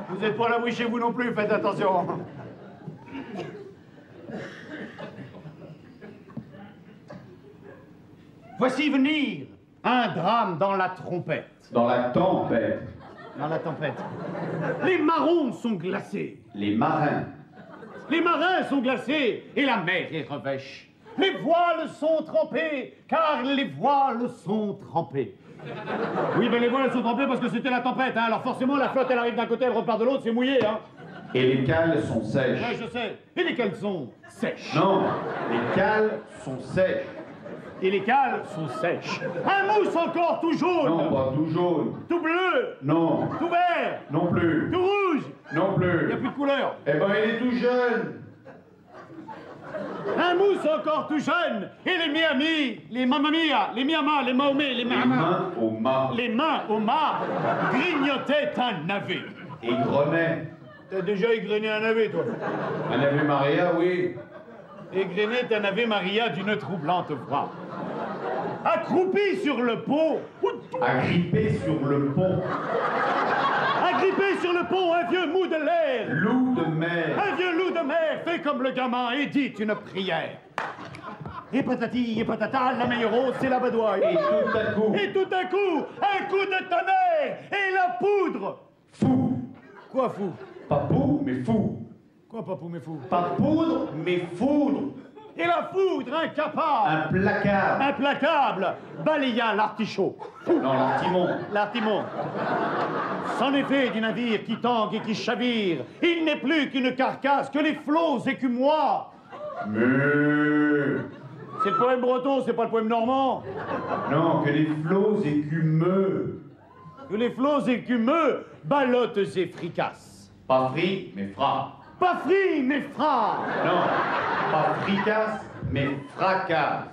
Vous êtes pas à l'abri chez vous non plus, faites attention. Voici venir un drame dans la trompette. Dans la tempête. Dans la tempête. Les marrons sont glacés. Les marins. Les marins sont glacés et la mer est revêche. Les voiles sont trempées, car les voiles sont trempées. Oui, mais les voiles sont trempées parce que c'était la tempête, hein. Alors forcément, la flotte, elle arrive d'un côté, elle repart de l'autre, c'est mouillé, hein. Et les cales sont sèches. Ouais, je sais. Et les cales sont sèches. Non, les cales sont sèches. Et les cales sont sèches. Un mousse encore tout jaune. Non, pas tout jaune. Tout bleu. Non. Tout vert. Non plus. Tout rouge. Non Il n'y a plus. plus de couleur. Eh ben, il est tout jeune. Un mousse encore tout jeune. Et les Miami, les Mamma Mia, les Miamas, les Mahomet, les Les Mamas. mains au mât. Les mains au mât grignotaient un navet. Et grenet. T'as déjà égrené un navet, toi? Un Ave Maria, oui. Égrené un Ave Maria d'une troublante voix. Accroupi sur le pont. Agrippé sur le pont. Agrippé sur le pont, un vieux mou de l'air. Loup de mer. Un vieux loup de mer fait comme le gamin et dit une prière. Et patati et patata, la meilleure rose, c'est la badoie. Et tout à coup. Et tout à coup, un coup de tonnerre et la poudre. Fou. Quoi fou? Pas pou, mais fou. Quoi papou mais fou? Pas poudre, mais foudre. Et la foudre incapable, implacable, balaya l'artichaut. Non, l'artimon. L'artimon. C'en est fait du navire qui tangue et qui chavire. Il n'est plus qu'une carcasse, que les flots écumois. Mais... C'est le poème breton, c'est pas le poème normand. Non, que les flots écumeux. Que les flots écumeux, ballottes et fricasses. Pas frit, mais frat. Pas frit, mais fras. Non, pas fricasse, mais fracasse.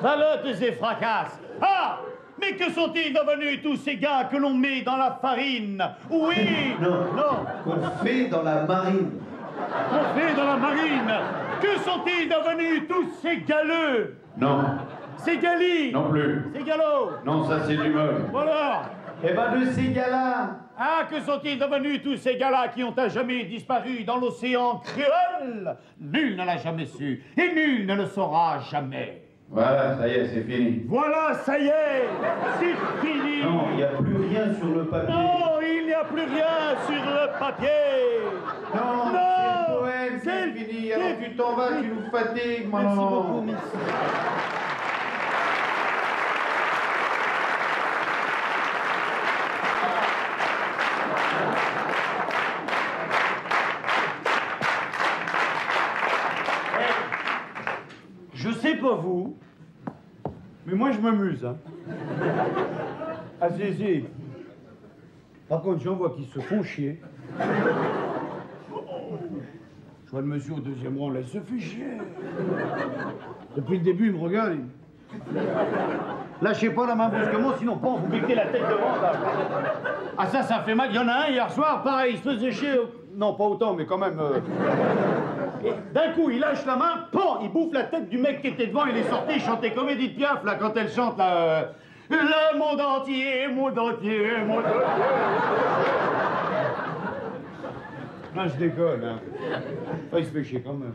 Ballottes et fracasses. Ah! Mais que sont-ils devenus tous ces gars que l'on met dans la farine? Oui! Non. Qu'on fait dans la marine. On fait dans la marine. Que sont-ils devenus tous ces galeux? Non. Ces galis? Non plus. Ces galops? Non, ça c'est du meuble. Voilà. Eh ben de ces gars-là. Ah, que sont-ils devenus tous ces gars-là qui ont à jamais disparu dans l'océan cruel? Nul ne l'a jamais su, et nul ne le saura jamais. Voilà, ça y est, c'est fini. Voilà, ça y est, c'est fini. Non, il n'y a plus rien sur le papier. Non, il n'y a plus rien sur le papier. Non, Non, c'est le poème, c'est c'est fini. Alors tu t'en vas, tu nous fatigues, Merci maman. beaucoup, merci. Je sais pas vous, mais moi je m'amuse, hein. Ah si. Par contre, j'en vois qui se font chier. Je vois le monsieur au deuxième rang, là, il se fait chier. Depuis le début, il me regarde. Lâchez pas la main brusquement, sinon pas, vous piquez la tête devant, là. Ah ça fait mal. Il y en a un hier soir, pareil, il se faisait chier. Non, pas autant, mais quand même... Et d'un coup, il lâche la main, pan, il bouffe la tête du mec qui était devant, il est sorti, il chantait comme Edith Piaf, là, quand elle chante, là... Le monde entier, monde entier, monde entier. Non, je déconne, hein. Enfin, il se fait chier quand même.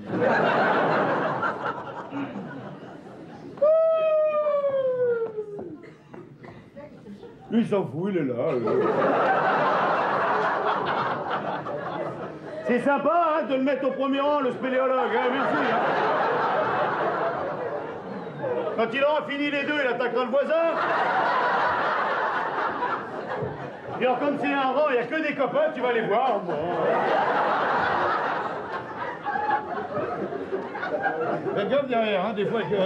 Lui, il s'en fout, il est là. C'est sympa, hein, de le mettre au premier rang, le spéléologue, hein, merci. Hein. Quand il aura fini les deux, il attaquera le voisin. Et alors, comme c'est un rang, il n'y a que des copains, tu vas les voir. Bon. Faites gaffe derrière, hein, des fois que...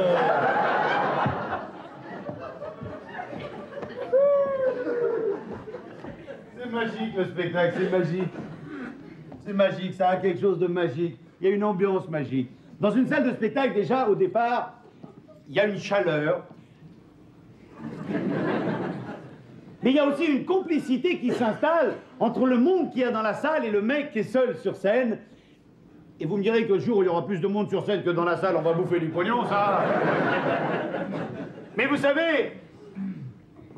C'est magique, le spectacle, c'est magique. C'est magique, ça a quelque chose de magique. Il y a une ambiance magique. Dans une salle de spectacle, déjà, au départ, il y a une chaleur. Mais il y a aussi une complicité qui s'installe entre le monde qu'il y a dans la salle et le mec qui est seul sur scène. Et vous me direz que le jour où il y aura plus de monde sur scène que dans la salle, on va bouffer du pognon, ça. Mais vous savez,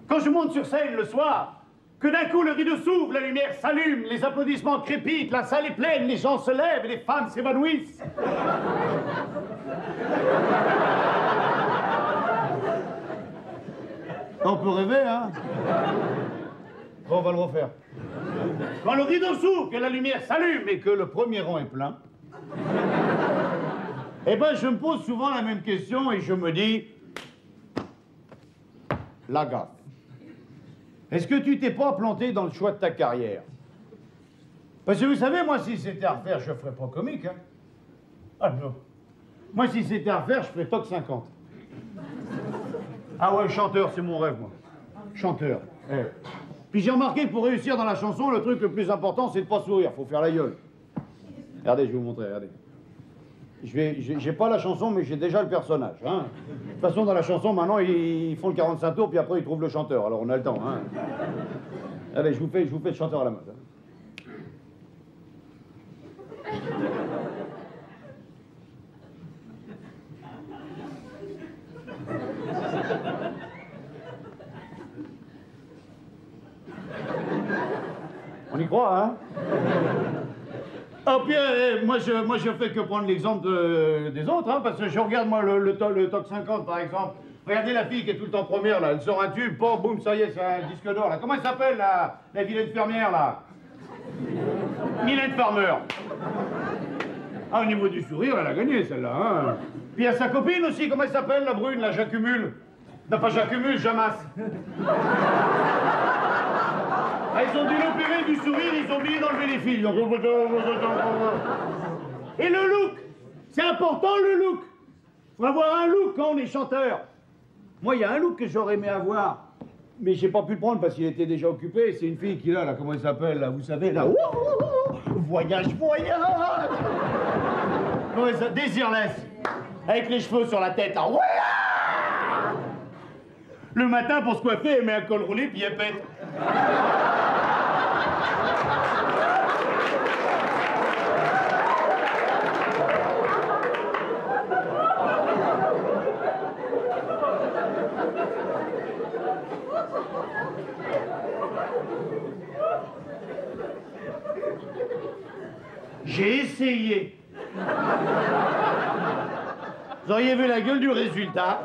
quand je monte sur scène le soir, que d'un coup le rideau s'ouvre, la lumière s'allume, les applaudissements crépitent, la salle est pleine, les gens se lèvent et les femmes s'évanouissent. On peut rêver, hein? Bon, on va le refaire. Quand le rideau s'ouvre, que la lumière s'allume et que le premier rang est plein, eh ben, je me pose souvent la même question et je me dis... La gaffe. Est-ce que tu t'es pas planté dans le choix de ta carrière? Parce que vous savez, moi, si c'était à refaire, je ferais pas comique, hein? Ah non. Moi, si c'était à refaire, je ferais Toc 50. Ah ouais, chanteur, c'est mon rêve, moi. Chanteur. Eh. Puis j'ai remarqué que pour réussir dans la chanson, le truc le plus important, c'est de pas sourire. Faut faire la gueule. Regardez, je vais vous montrer, regardez. J'ai pas la chanson, mais j'ai déjà le personnage. Hein. De toute façon, dans la chanson, maintenant, ils font le 45 tours, puis après, ils trouvent le chanteur. Alors, on a le temps. Hein. Allez, je vous fais le chanteur à la mode. Hein. On y croit, hein? Oh, puis, moi, je fais que prendre l'exemple des autres, hein, parce que je regarde, moi, le Toc 50, par exemple. Regardez la fille qui est tout le temps première, là. Elle sort un tube, pom, boum, ça y est, c'est un disque d'or, là. Comment elle s'appelle, la vilaine fermière, là? Mylène Farmer. Ah, au niveau du sourire, elle a gagné, celle-là, hein. Puis il y a sa copine aussi, comment elle s'appelle, la brune, la J'accumule. Non, pas J'accumule, Jamasse. Ah, ils ont dû l'opérer du sourire, ils ont oublié d'enlever les fils. Et le look, c'est important le look. Faut avoir un look quand on est chanteur. Moi, il y a un look que j'aurais aimé avoir, mais j'ai pas pu le prendre parce qu'il était déjà occupé. C'est une fille qui est là, comment elle s'appelle, là, vous savez, là. Voyage, voyage. Comment ça, Désirless, avec les cheveux sur la tête, là. Le matin, pour se coiffer, elle met un col roulé, puis elle pète. J'ai essayé. Vous auriez vu la gueule du résultat.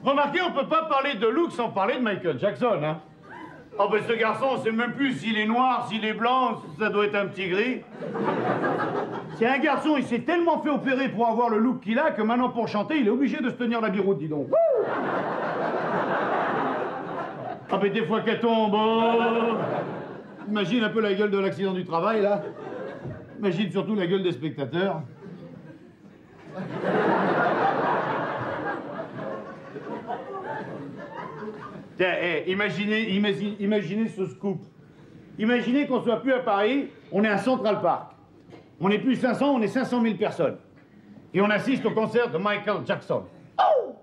Remarquez, on peut pas parler de look sans parler de Michael Jackson, hein. Oh ben ce garçon, on sait même plus s'il est noir, s'il est blanc, ça doit être un petit gris. C'est un garçon, il s'est tellement fait opérer pour avoir le look qu'il a que maintenant pour chanter, il est obligé de se tenir la biroute, dis donc. Ah ben des fois qu'elle tombe, oh. Imagine un peu la gueule de l'accident du travail, là. Imagine surtout la gueule des spectateurs. Tiens, imaginez ce scoop. Imaginez qu'on soit plus à Paris, on est à Central Park. On n'est plus 500, on est 500 000 personnes. Et on assiste au concert de Michael Jackson. Oh!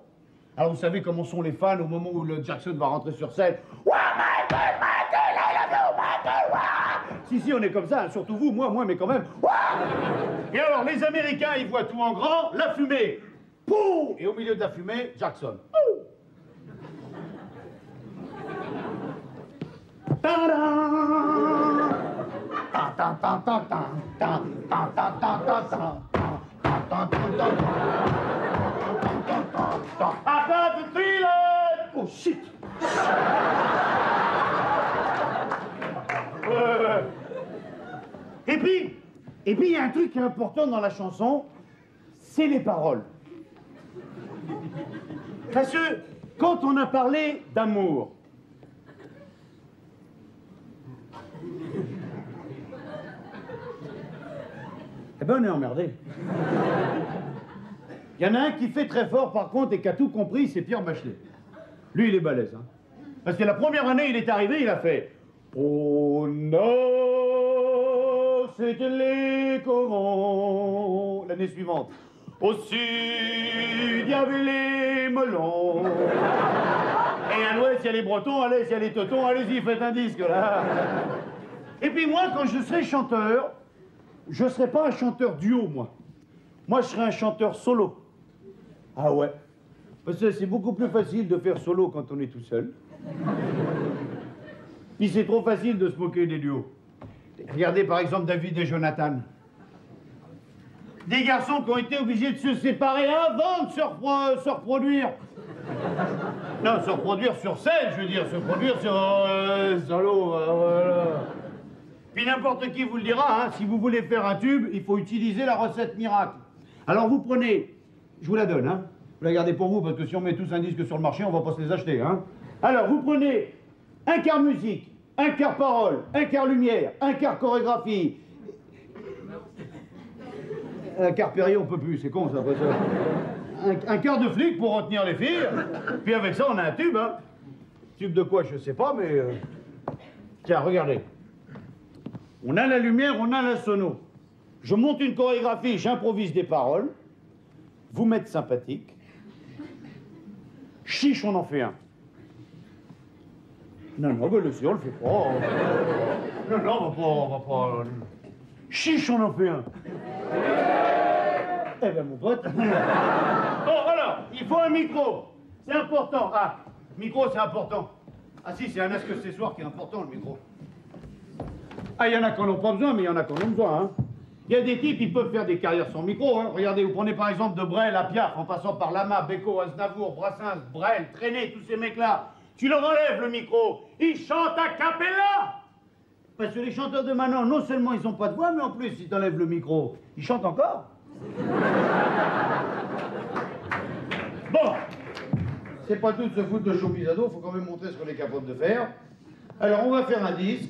Alors vous savez comment sont les fans au moment où le Jackson va rentrer sur scène. Ouah, Michael, Michael, I love you, Michael, ouah! Si, on est comme ça, surtout vous, moi, mais quand même. Ouah! Et alors, les Américains, ils voient tout en grand, la fumée. Pouh! Et au milieu de la fumée, Jackson. Pouh! Oh shit! Et puis, il y a un truc qui est important dans la chanson, c'est les paroles. Parce que quand on a parlé d'amour, eh ben on est emmerdé. Il y en a un qui fait très fort par contre et qui a tout compris, c'est Pierre Bachelet. Lui, il est balèze, hein. Parce que la première année, il est arrivé, il a fait « Oh non, c'était les corons ». L'année suivante Au sud, il y avait les melons. Et à l'ouest, il y a les Bretons, à l'est, il y a les Teutons. Allez-y, faites un disque, là. Et puis moi, quand je serai chanteur, je ne serai pas un chanteur duo, moi. Moi, je serai un chanteur solo. Ah ouais. Parce que c'est beaucoup plus facile de faire solo quand on est tout seul. Puis c'est trop facile de se moquer des duos. Regardez par exemple David et Jonathan. Des garçons qui ont été obligés de se séparer avant de se reproduire. Non, se reproduire sur scène, je veux dire, se produire sur solo. Voilà. Puis n'importe qui vous le dira, hein, si vous voulez faire un tube, il faut utiliser la recette miracle. Alors vous prenez, je vous la donne, hein, vous la gardez pour vous, parce que si on met tous un disque sur le marché, on va pas se les acheter. Hein. Alors vous prenez un quart musique, un quart parole, un quart lumière, un quart chorégraphie. Un quart Perrier, on peut plus, c'est con ça, après ça. Un quart de flic pour retenir les filles, puis avec ça on a un tube, hein. Tube de quoi, je sais pas, mais... Tiens, regardez. On a la lumière, on a la sono. Je monte une chorégraphie, j'improvise des paroles. Vous m'êtes sympathique. Chiche, on en fait un. Non, non, ben laissez, on le fait pas. Non, non, on va pas... Chiche, on en fait un. Eh ben, mon pote. Bon, alors, il faut un micro. C'est important. Ah, micro, c'est important. Ah si, c'est un accessoire qui est important, le micro. Ah, il y en a qui n'en ont pas besoin, mais il y en a qui en ont besoin, hein. Il y a des types, ils peuvent faire des carrières sans micro, hein. Regardez, vous prenez par exemple de Brel à Piaf, en passant par Lama, Beko, Aznavour, Brassens, Brel, Trenet, tous ces mecs-là. Tu leur enlèves le micro, ils chantent à cappella. Parce que les chanteurs de maintenant, non seulement ils n'ont pas de voix, mais en plus, si tu enlèves le micro, ils chantent encore. Bon, c'est pas tout de se foutre de chopisado, faut quand même montrer ce qu'on est capable de faire. Alors, on va faire un disque.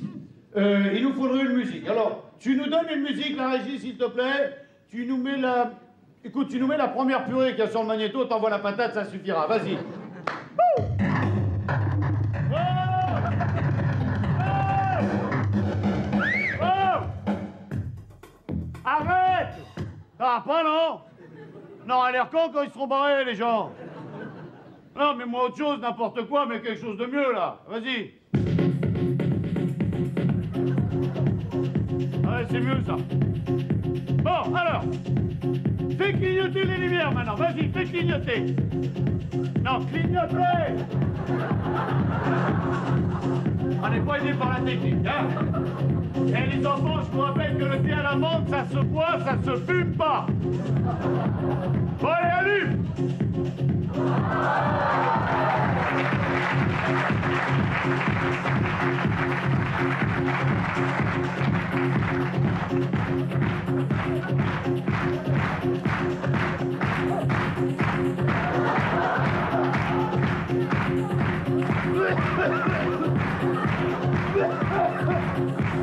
Il nous faudrait une musique. Alors, tu nous donnes une musique, la régie, s'il te plaît. Tu nous mets la... Écoute, tu nous mets la première purée qu'il y a sur le magnéto, t'envoies la patate, ça suffira. Vas-y. Arrête! Ah, pas non? Non, à l'air con quand ils seront barrés, les gens. Non, mais moi autre chose, n'importe quoi, mais quelque chose de mieux, là. Vas-y. Ouais, c'est mieux, ça. Bon, alors. Fais clignoter les lumières, maintenant. Vas-y, fais clignoter. Non, clignoter! On n'est pas aidé par la technique, hein? Et les enfants, je vous rappelle que le thé à la menthe, ça se boit, ça se fume pas. Bon, allez, allume!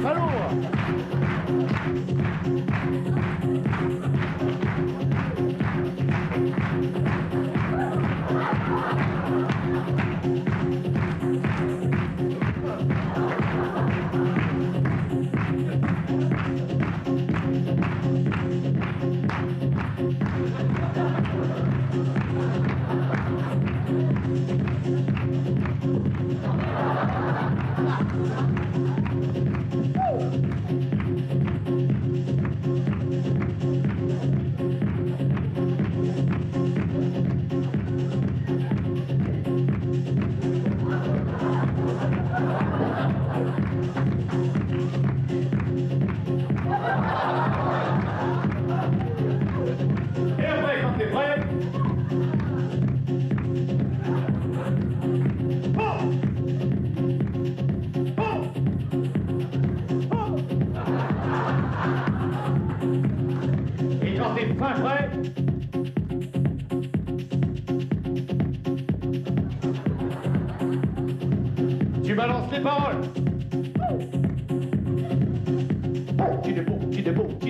Allô? Tu balances les paroles. Qui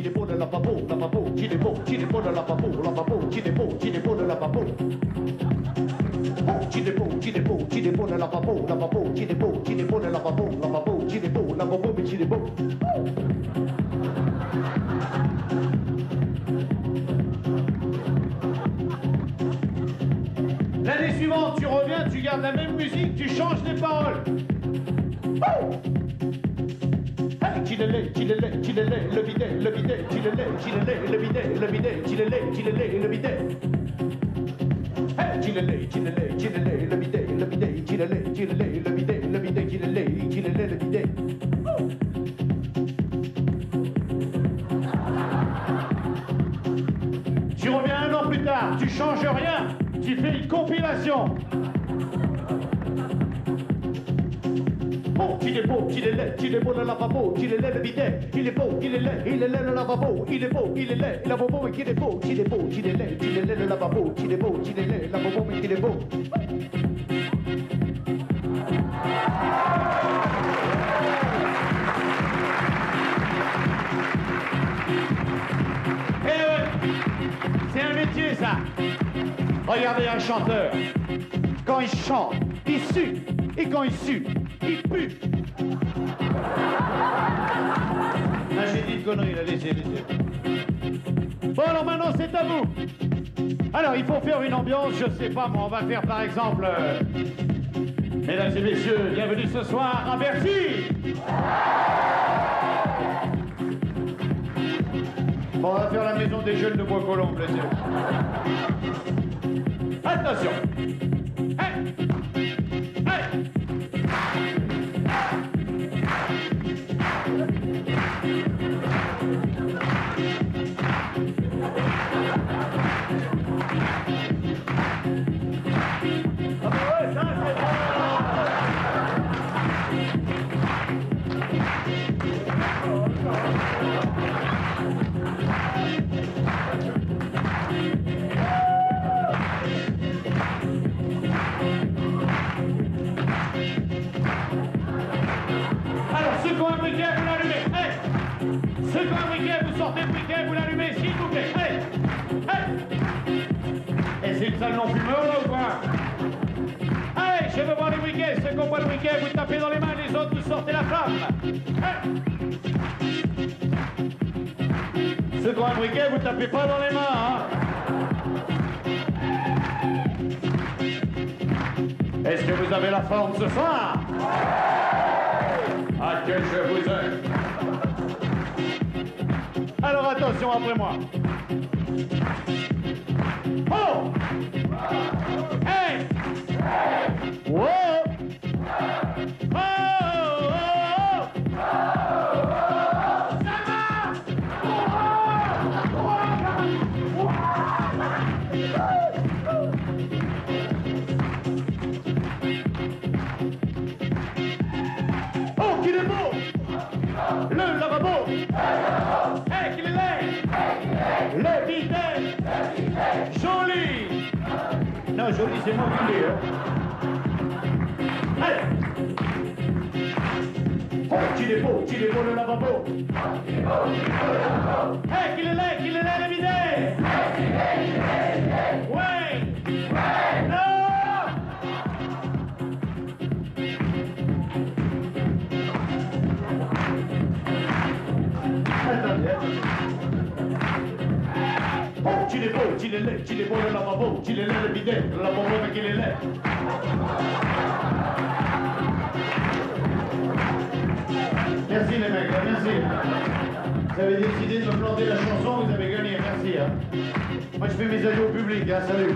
dépôt de la papo, qui dépôt de la papo, qui dépôt de la papo. Qui dépôt de la papo, qui dépôt de la papo, qui dépôt, mais qui dépôt. regardes la même musique, tu changes les paroles. Oh! Hey, chilélé, chilélé, chilélé, le bidet, le bidet, chilélé, chilélé, le bidet, le bidet, chilélé, chilélé, le bidet. Hey, chilélé, chilélé, chilélé, le bidet, le bidet, chilélé, chilélé, le bidet, le bidet, chilélé, chilélé, le bidet. Tu reviens un an plus tard, tu changes rien, tu fais une compilation. Oh, il est beau, il est laid, il est beau le lavabo, il est laid le bidet, il est beau, il est laid, il est laid le lavabo, il est beau, il est laid, le lavabo, mais qu'il est beau, il est beau, il est laid, il est laid le lavabo, il est beau, il est laid, le lavabo, mais qu'il est beau. Eh ouais, c'est un métier ça. Regardez un chanteur, quand il chante, il sue, et quand il sue, il pue. Ah, j'ai dit une connerie, là, laissez. Bon, alors maintenant, c'est à vous. Alors, il faut faire une ambiance, je sais pas, moi, on va faire par exemple... Mesdames et messieurs, bienvenue ce soir à Bercy. Bon, on va faire la maison des jeunes de Bois-Colombes, les yeux. Attention. Hey. Hey. Alors, ceux qui ont un briquet, vous l'allumez. Hey. Ceux qui ont un briquet, vous sortez le briquet, vous l'allumez, s'il vous plaît. Hey. Hey. Et c'est une salle non-fumeur, là, ou quoi? Allez, je veux voir les briquets. Ceux qui n'ont pas le briquet, vous tapez dans les mains. Les autres, vous sortez la flamme. Hey. Ceux qui ont un briquet, vous tapez pas dans les mains, hein. Est-ce que vous avez la forme ce soir? Ah, que je vous aime. Alors attention après moi. Oh! Hey! Wow! Oh! Ça va! Oh, qu'il est beau! Le lavabo! Hey, qu'il est laid! Le bidet! Joli! Non, joli, c'est moi qui l'ai, hein. Allez! Oh, qu'il est beau le lavabo! Hey, qu'il est laid, le bidet! Ouais! Non! Oh, qu'il est beau le lavabo, qu'il est laid le bidet, le lavabo mais qu'il est laid. Merci les mecs, merci. Vous avez décidé de me planter la chanson, vous avez gagné, merci. Hein. Moi je fais mes adieux au public, hein, salut.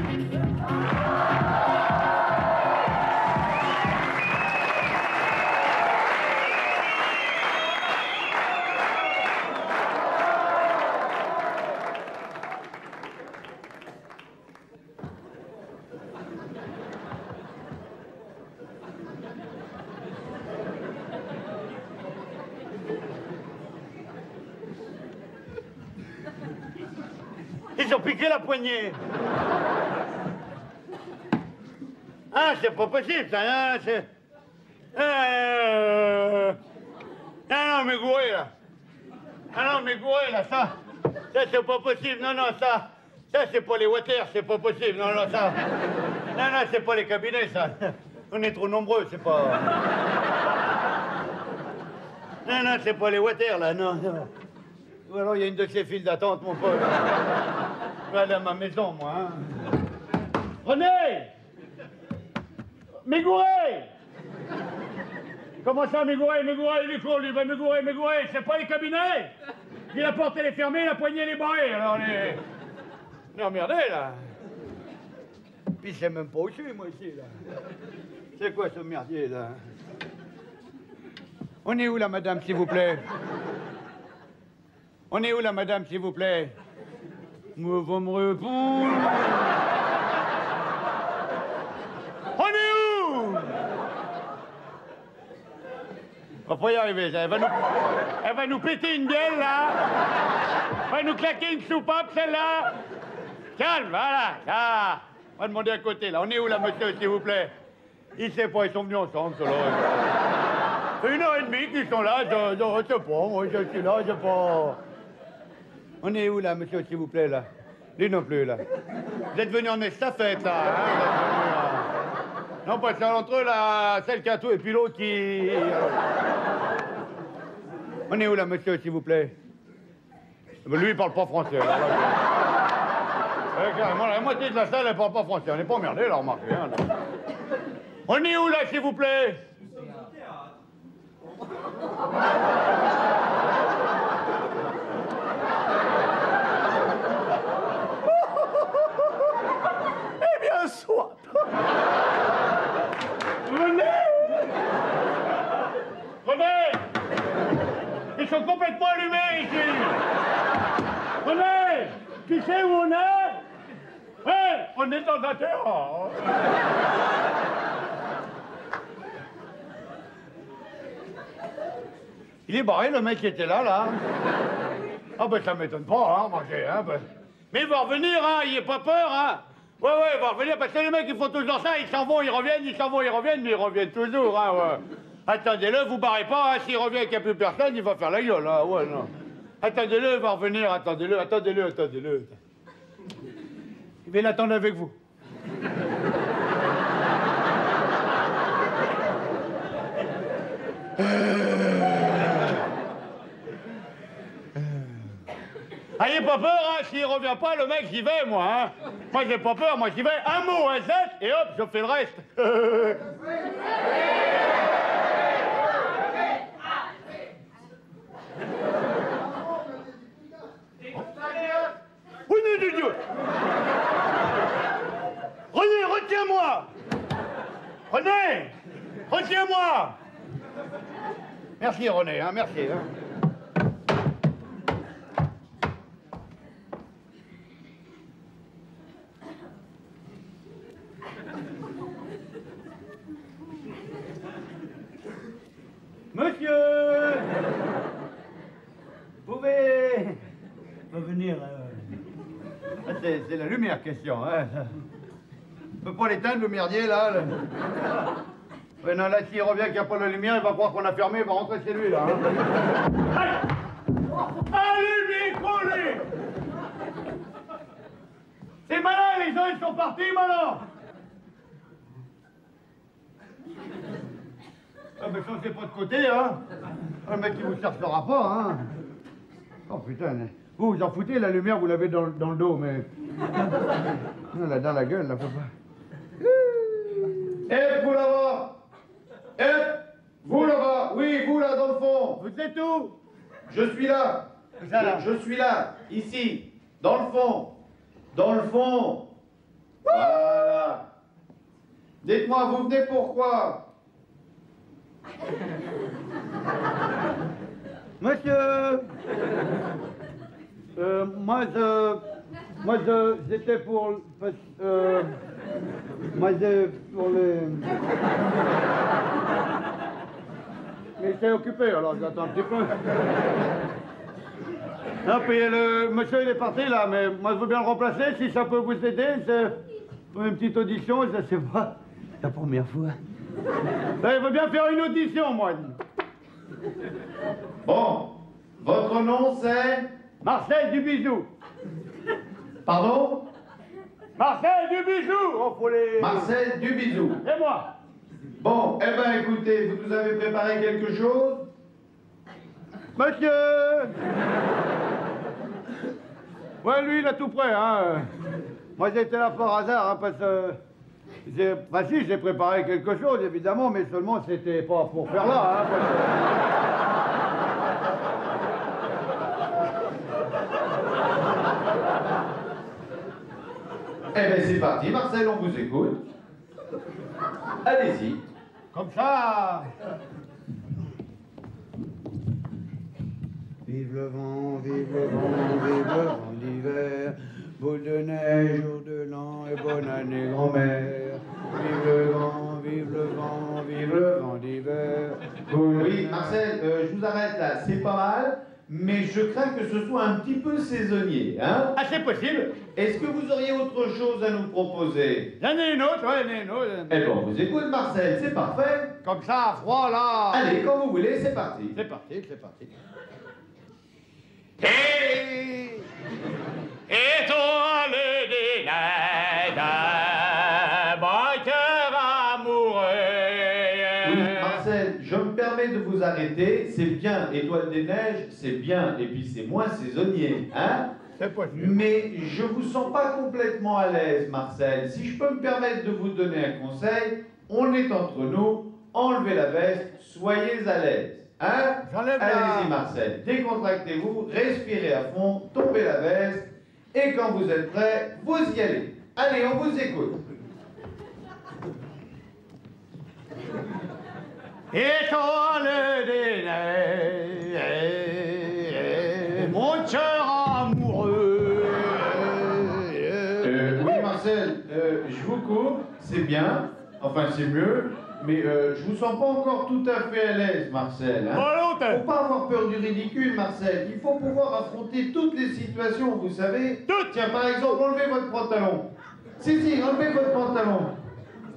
Ils ont piqué la poignée. Ah, c'est pas possible, ça, non, c'est... Non, mais gouré, là. Ah non, mais gouré, là, ça, c'est pas possible. Non, ça c'est pas les water, c'est pas possible. Non, ça... Non, c'est pas les cabinets, ça. On est trop nombreux, c'est pas... Non, c'est pas les water, là, non. Ou alors, il y a une de ces files d'attente, mon pote. Je vais aller à ma maison, moi, hein. René! Mégouret! Comment ça, Mégouret? Mégouret, il est con, lui. Ben, Mégouret, c'est pas les cabinets? Puis la porte, elle est fermée, la poignée, elle est barrée. Alors, on est emmerdé, là. Puis c'est même pas au-dessus, moi, ici, là. C'est quoi ce merdier, là? On est où, là, madame, s'il vous plaît? On est où, là, madame, s'il vous plaît? Vous me répondre. On est où? On va pas y arriver, ça. Elle va nous péter une gueule, là. Elle va nous claquer une soupape, celle-là. Calme, voilà. Là. On va demander à côté, là. On est où, là, monsieur, s'il vous plaît? Il sait pas, ils sont venus ensemble, ceux-là. 1h30 qu'ils sont là, je sais pas, moi, je suis là, je sais pas. On est où, là, monsieur, s'il vous plaît, là? Lui non plus, là. Vous êtes venu en estafette, là, hein? Vous êtes venu, là. Non, parce qu'entre eux, là, celle qui a tout, et puis l'autre qui... On est où, là, monsieur, s'il vous plaît? Lui, il parle pas français, là. Carrément, la moitié de la salle, elle parle pas français. On n'est pas emmerdés, là, remarquez. Hein, là. On est où, là, s'il vous plaît? Eh bien, soit. Venez. Ils sont complètement allumés, ici. Venez. Tu sais où on est? Ouais, on est dans un terrain. Il est barré, le mec qui était là, là. Ah ben ça m'étonne pas, hein, manger, hein. Ben. Mais il va revenir, hein, il est pas peur, hein. Ouais, il va revenir, parce que les mecs, ils font toujours ça, ils s'en vont, ils reviennent, ils s'en vont, ils reviennent, mais ils reviennent toujours, hein, ouais. Attendez-le, vous barrez pas, hein, s'il revient et qu'il n'y a plus personne, il va faire la gueule, hein, ouais, non. Attendez-le, il va revenir, attendez-le. Il va l'attendre avec vous. Ayez pas peur, hein, s'il revient pas, le mec, j'y vais, moi, hein. Moi, j'ai pas peur, moi, j'y vais. Un mot, un Z, et hop, je fais le reste. Oui, nom de Dieu. René, retiens-moi. René, retiens-moi. Merci, René, hein, merci. Hein. Monsieur, vous pouvez revenir. C'est la lumière, question. Hein. On peut pas l'éteindre, le merdier, là. Ouais, non, là, s'il revient qu'il n'y a pas la lumière, il va croire qu'on a fermé, il va rentrer chez lui, là. Hein. Allez, collé. C'est malin, les gens, ils sont partis, maintenant. Ah, mais changez pas de côté, hein. Le mec, il vous cherchera pas, hein. Oh, putain, vous en foutez, la lumière, vous l'avez dans le dos, mais... Non, là, dans la gueule, là, faut pas... Eh, vous là-bas! Eh, vous là-bas! Oui, vous là, dans le fond! Vous êtes où? Je suis là! Je suis là, ici, dans le fond! Dans le fond! Voilà! Dites-moi, vous venez pourquoi? Monsieur, j'étais pour les... Mais j'étais occupé, alors j'attends un petit peu. Non, puis le monsieur, il est parti, là, mais moi, je veux bien le remplacer, si ça peut vous aider, c'est une petite audition, je sais pas, la première fois. Ben, il veut bien faire une audition, moi. Bon, votre nom c'est? Marcel Dubizou. Pardon? Marcel Dubizou. Oh, faut les... Marcel Dubizou. Et moi. Bon, eh ben écoutez, vous nous avez préparé quelque chose? Monsieur. Ouais, lui, il a tout prêt, hein. Moi, j'étais là par hasard, hein, parce que Bah si, j'ai préparé quelque chose, évidemment, mais seulement c'était pas pour faire là, hein. Eh bien, c'est parti, Marcel, on vous écoute. Allez-y. Comme ça. Vive le vent, vive le vent, vive le vent d'hiver. Boule de neige, jour de l'an et bonne année grand-mère. Vive le vent, vive le vent, vive le vent d'hiver. Oui, Marcel, je vous arrête là, c'est pas mal, mais je crains que ce soit un petit peu saisonnier, hein? Ah, c'est possible. Est-ce que vous auriez autre chose à nous proposer? J'en ai une autre, ouais, j'en ai une autre. Eh bien, on vous écoute, Marcel, c'est parfait. Comme ça, à froid, là. Allez, quand vous voulez, c'est parti. C'est parti, c'est parti. Hey, étoile des neiges, mon cœur amoureux. Oui, Marcel, je me permets de vous arrêter. C'est bien, Étoile des Neiges, c'est bien, et puis c'est moins saisonnier, hein? C'est possible. Mais je vous sens pas complètement à l'aise, Marcel. Si je peux me permettre de vous donner un conseil, on est entre nous, enlevez la veste, soyez à l'aise. Hein? J'enlève la- Allez-y, Marcel, décontractez-vous, respirez à fond, tombez la veste, et quand vous êtes prêt, vous y allez. Allez, on vous écoute. Étoile des neiges, mon cœur amoureux. Oui, Marcel, je vous coupe, c'est bien, enfin c'est mieux, mais je vous sens pas encore tout à fait à l'aise, Marcel. Hein? Faut pas avoir peur du ridicule, Marcel. Il faut pouvoir affronter toutes les situations, vous savez. Tiens, par exemple, enlevez votre pantalon. Si, enlevez votre pantalon.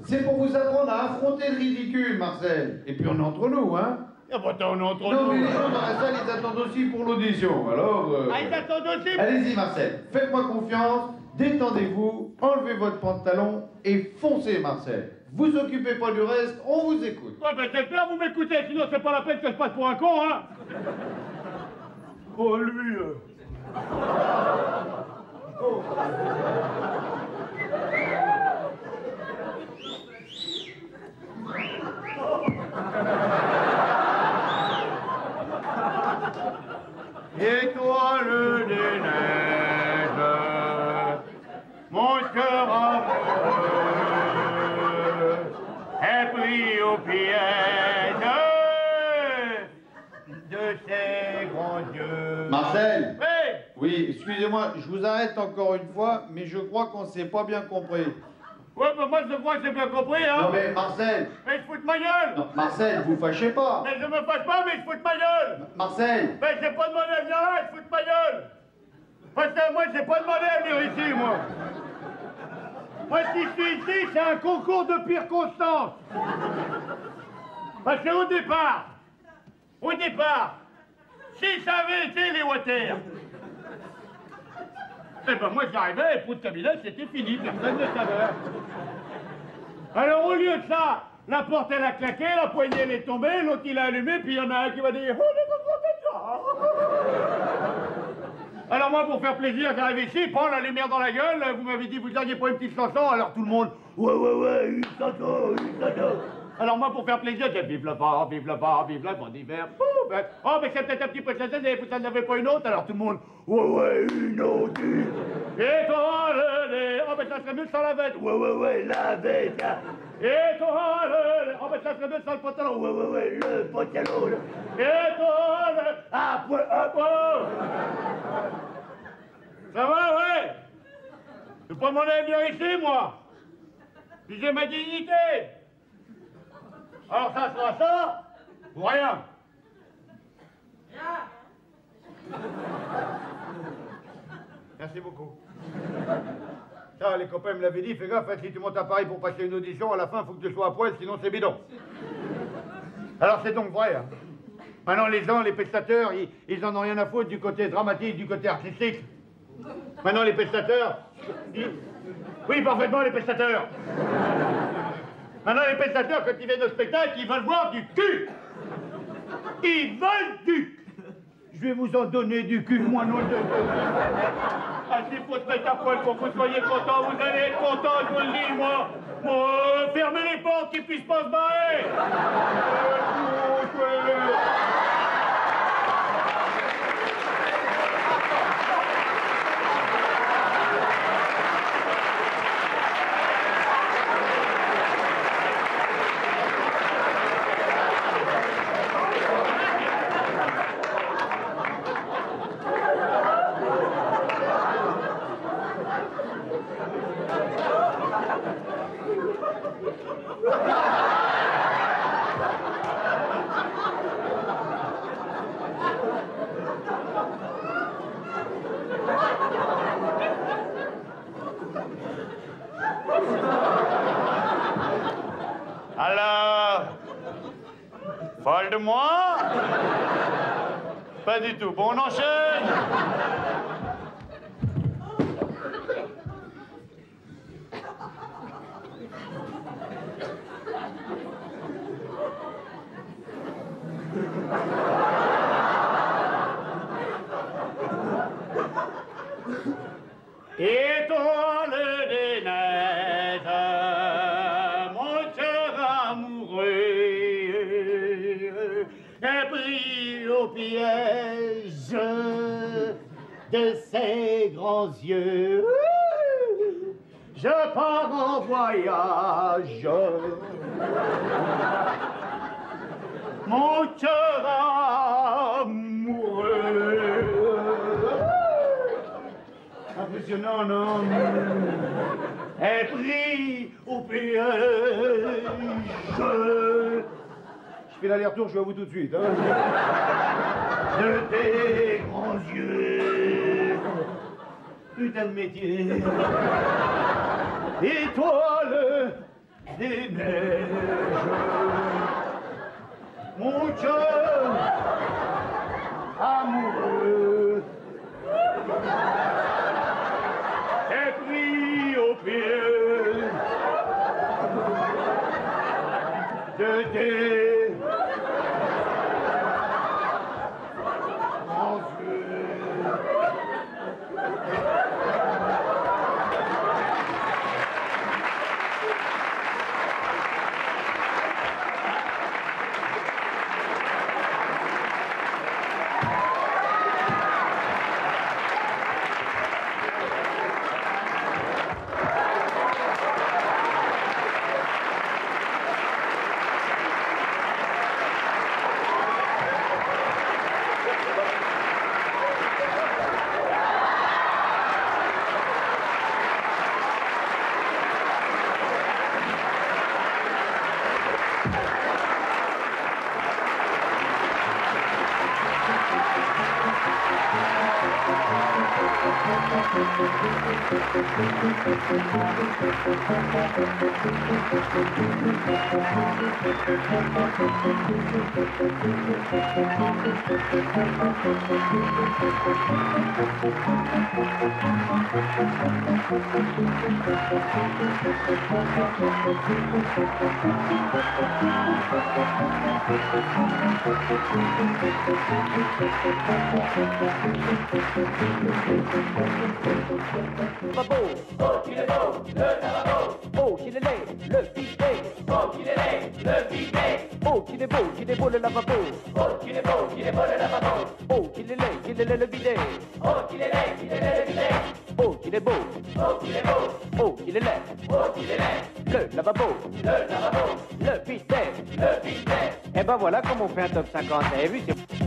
C'est pour vous apprendre à affronter le ridicule, Marcel. Et puis on est entre nous, hein. Ah, bah, on est entre Non, nous. mais les gens dans la salle, ils attendent aussi pour l'audition. Alors, Ah, ils attendent aussi. allez-y, Marcel. Faites-moi confiance. Détendez-vous. Enlevez votre pantalon et foncez, Marcel. Vous occupez pas du reste. On vous écoute. Ouais, ben j'espère que vous m'écoutez, sinon c'est pas la peine que je passe pour un con, hein. Oh, lui. Étoile des neiges, mon cœur amoureux est pris au piège de ces grands dieux. Marcel. Oui. Oui, excusez-moi, je vous arrête encore une fois, mais je crois qu'on s'est pas bien compris. Ouais, ben moi je crois que j'ai bien compris, hein. Non mais Marcel. Mais je fous de ma gueule. Non, Marcel, vous fâchez pas. Mais je me fâche pas, mais je fous de ma gueule. Marcel. Mais j'ai pas demandé à venir là, je fous de ma gueule. Parce que moi, j'ai pas demandé à venir ici, moi. Moi, si je suis ici, c'est un concours de pire constance. Parce qu'au départ, si ça avait été les water, eh ben moi j'arrivais et pour le cabinet, c'était fini, personne ne savait. Alors au lieu de ça, la porte elle a claqué, la poignée elle est tombée, l'autre il a allumé, puis il y en a un qui va dire « Oh, les gars, alors moi, pour faire plaisir, j'arrive ici, prends la lumière dans la gueule, vous m'avez dit, vous auriez pas une petite chanson, alors tout le monde, ouais, une chanson. Alors moi, pour faire plaisir, j'ai vive le vent d'hiver. Oh, mais c'est peut-être un petit peu chassé, vous n'en avez pas une autre, alors tout le monde, ouais, une autre. Et toi, oh, mais ça serait mieux sans la veste. Ouais, la veste. Et toi, oh, mais ça serait mieux sans le pantalon. Ouais, le pantalon. Et toi, à poil. Ça va, ouais? Je peux pas demander à venir ici, moi. Puis j'ai ma dignité. Alors ça sera ça, ou rien. Merci beaucoup. Ça, les copains me l'avaient dit, fais gaffe, hein, si tu montes à Paris pour passer une audition, à la fin, il faut que tu sois à poil, sinon c'est bidon. Alors c'est donc vrai, hein. Maintenant, les gens, les pestateurs, ils en ont rien à foutre du côté dramatique, du côté artistique. Maintenant, les pestateurs... Oui, parfaitement, les pestateurs. Maintenant, les pestateurs, quand ils viennent au spectacle, ils veulent voir du cul. Ils veulent du... Je vais vous en donner du cul, moi, non de... Ah, s'il faut se mettre à poil pour que vous soyez content, vous allez être content, je vous le dis, moi. Fermez les portes qu'ils puissent pas se barrer. Alors, folle de moi? Pas du tout. Bon, on enchaîne. Étoile des neiges, mon cœur amoureux est pris au piège de ses grands yeux. Je pars en voyage, mon cœur amoureux. Impressionnant, non? Est pris au piège. Je fais l'aller-retour, je suis à vous tout de suite. Hein. De tes grands yeux. Putain de métier. Étoile des neiges. Mon cœur amoureux est pris au pied de tes grands yeux. Oh, qu'il est beau, le lavabo. Oh, qu'il est laid, le bidet. Oh, qu'il est laid, le bidet. Oh, qu'il est beau le lavabo. Oh, qu'il est beau le lavabo. Oh, qu'il est laid, le bidet. Oh, qu'il est laid, le bidet. Oh, qu'il est beau, oh, qu'il est laid, le lavabo, le bidet. Et ben voilà comment on fait un top 50. Vous avez vu, c'est...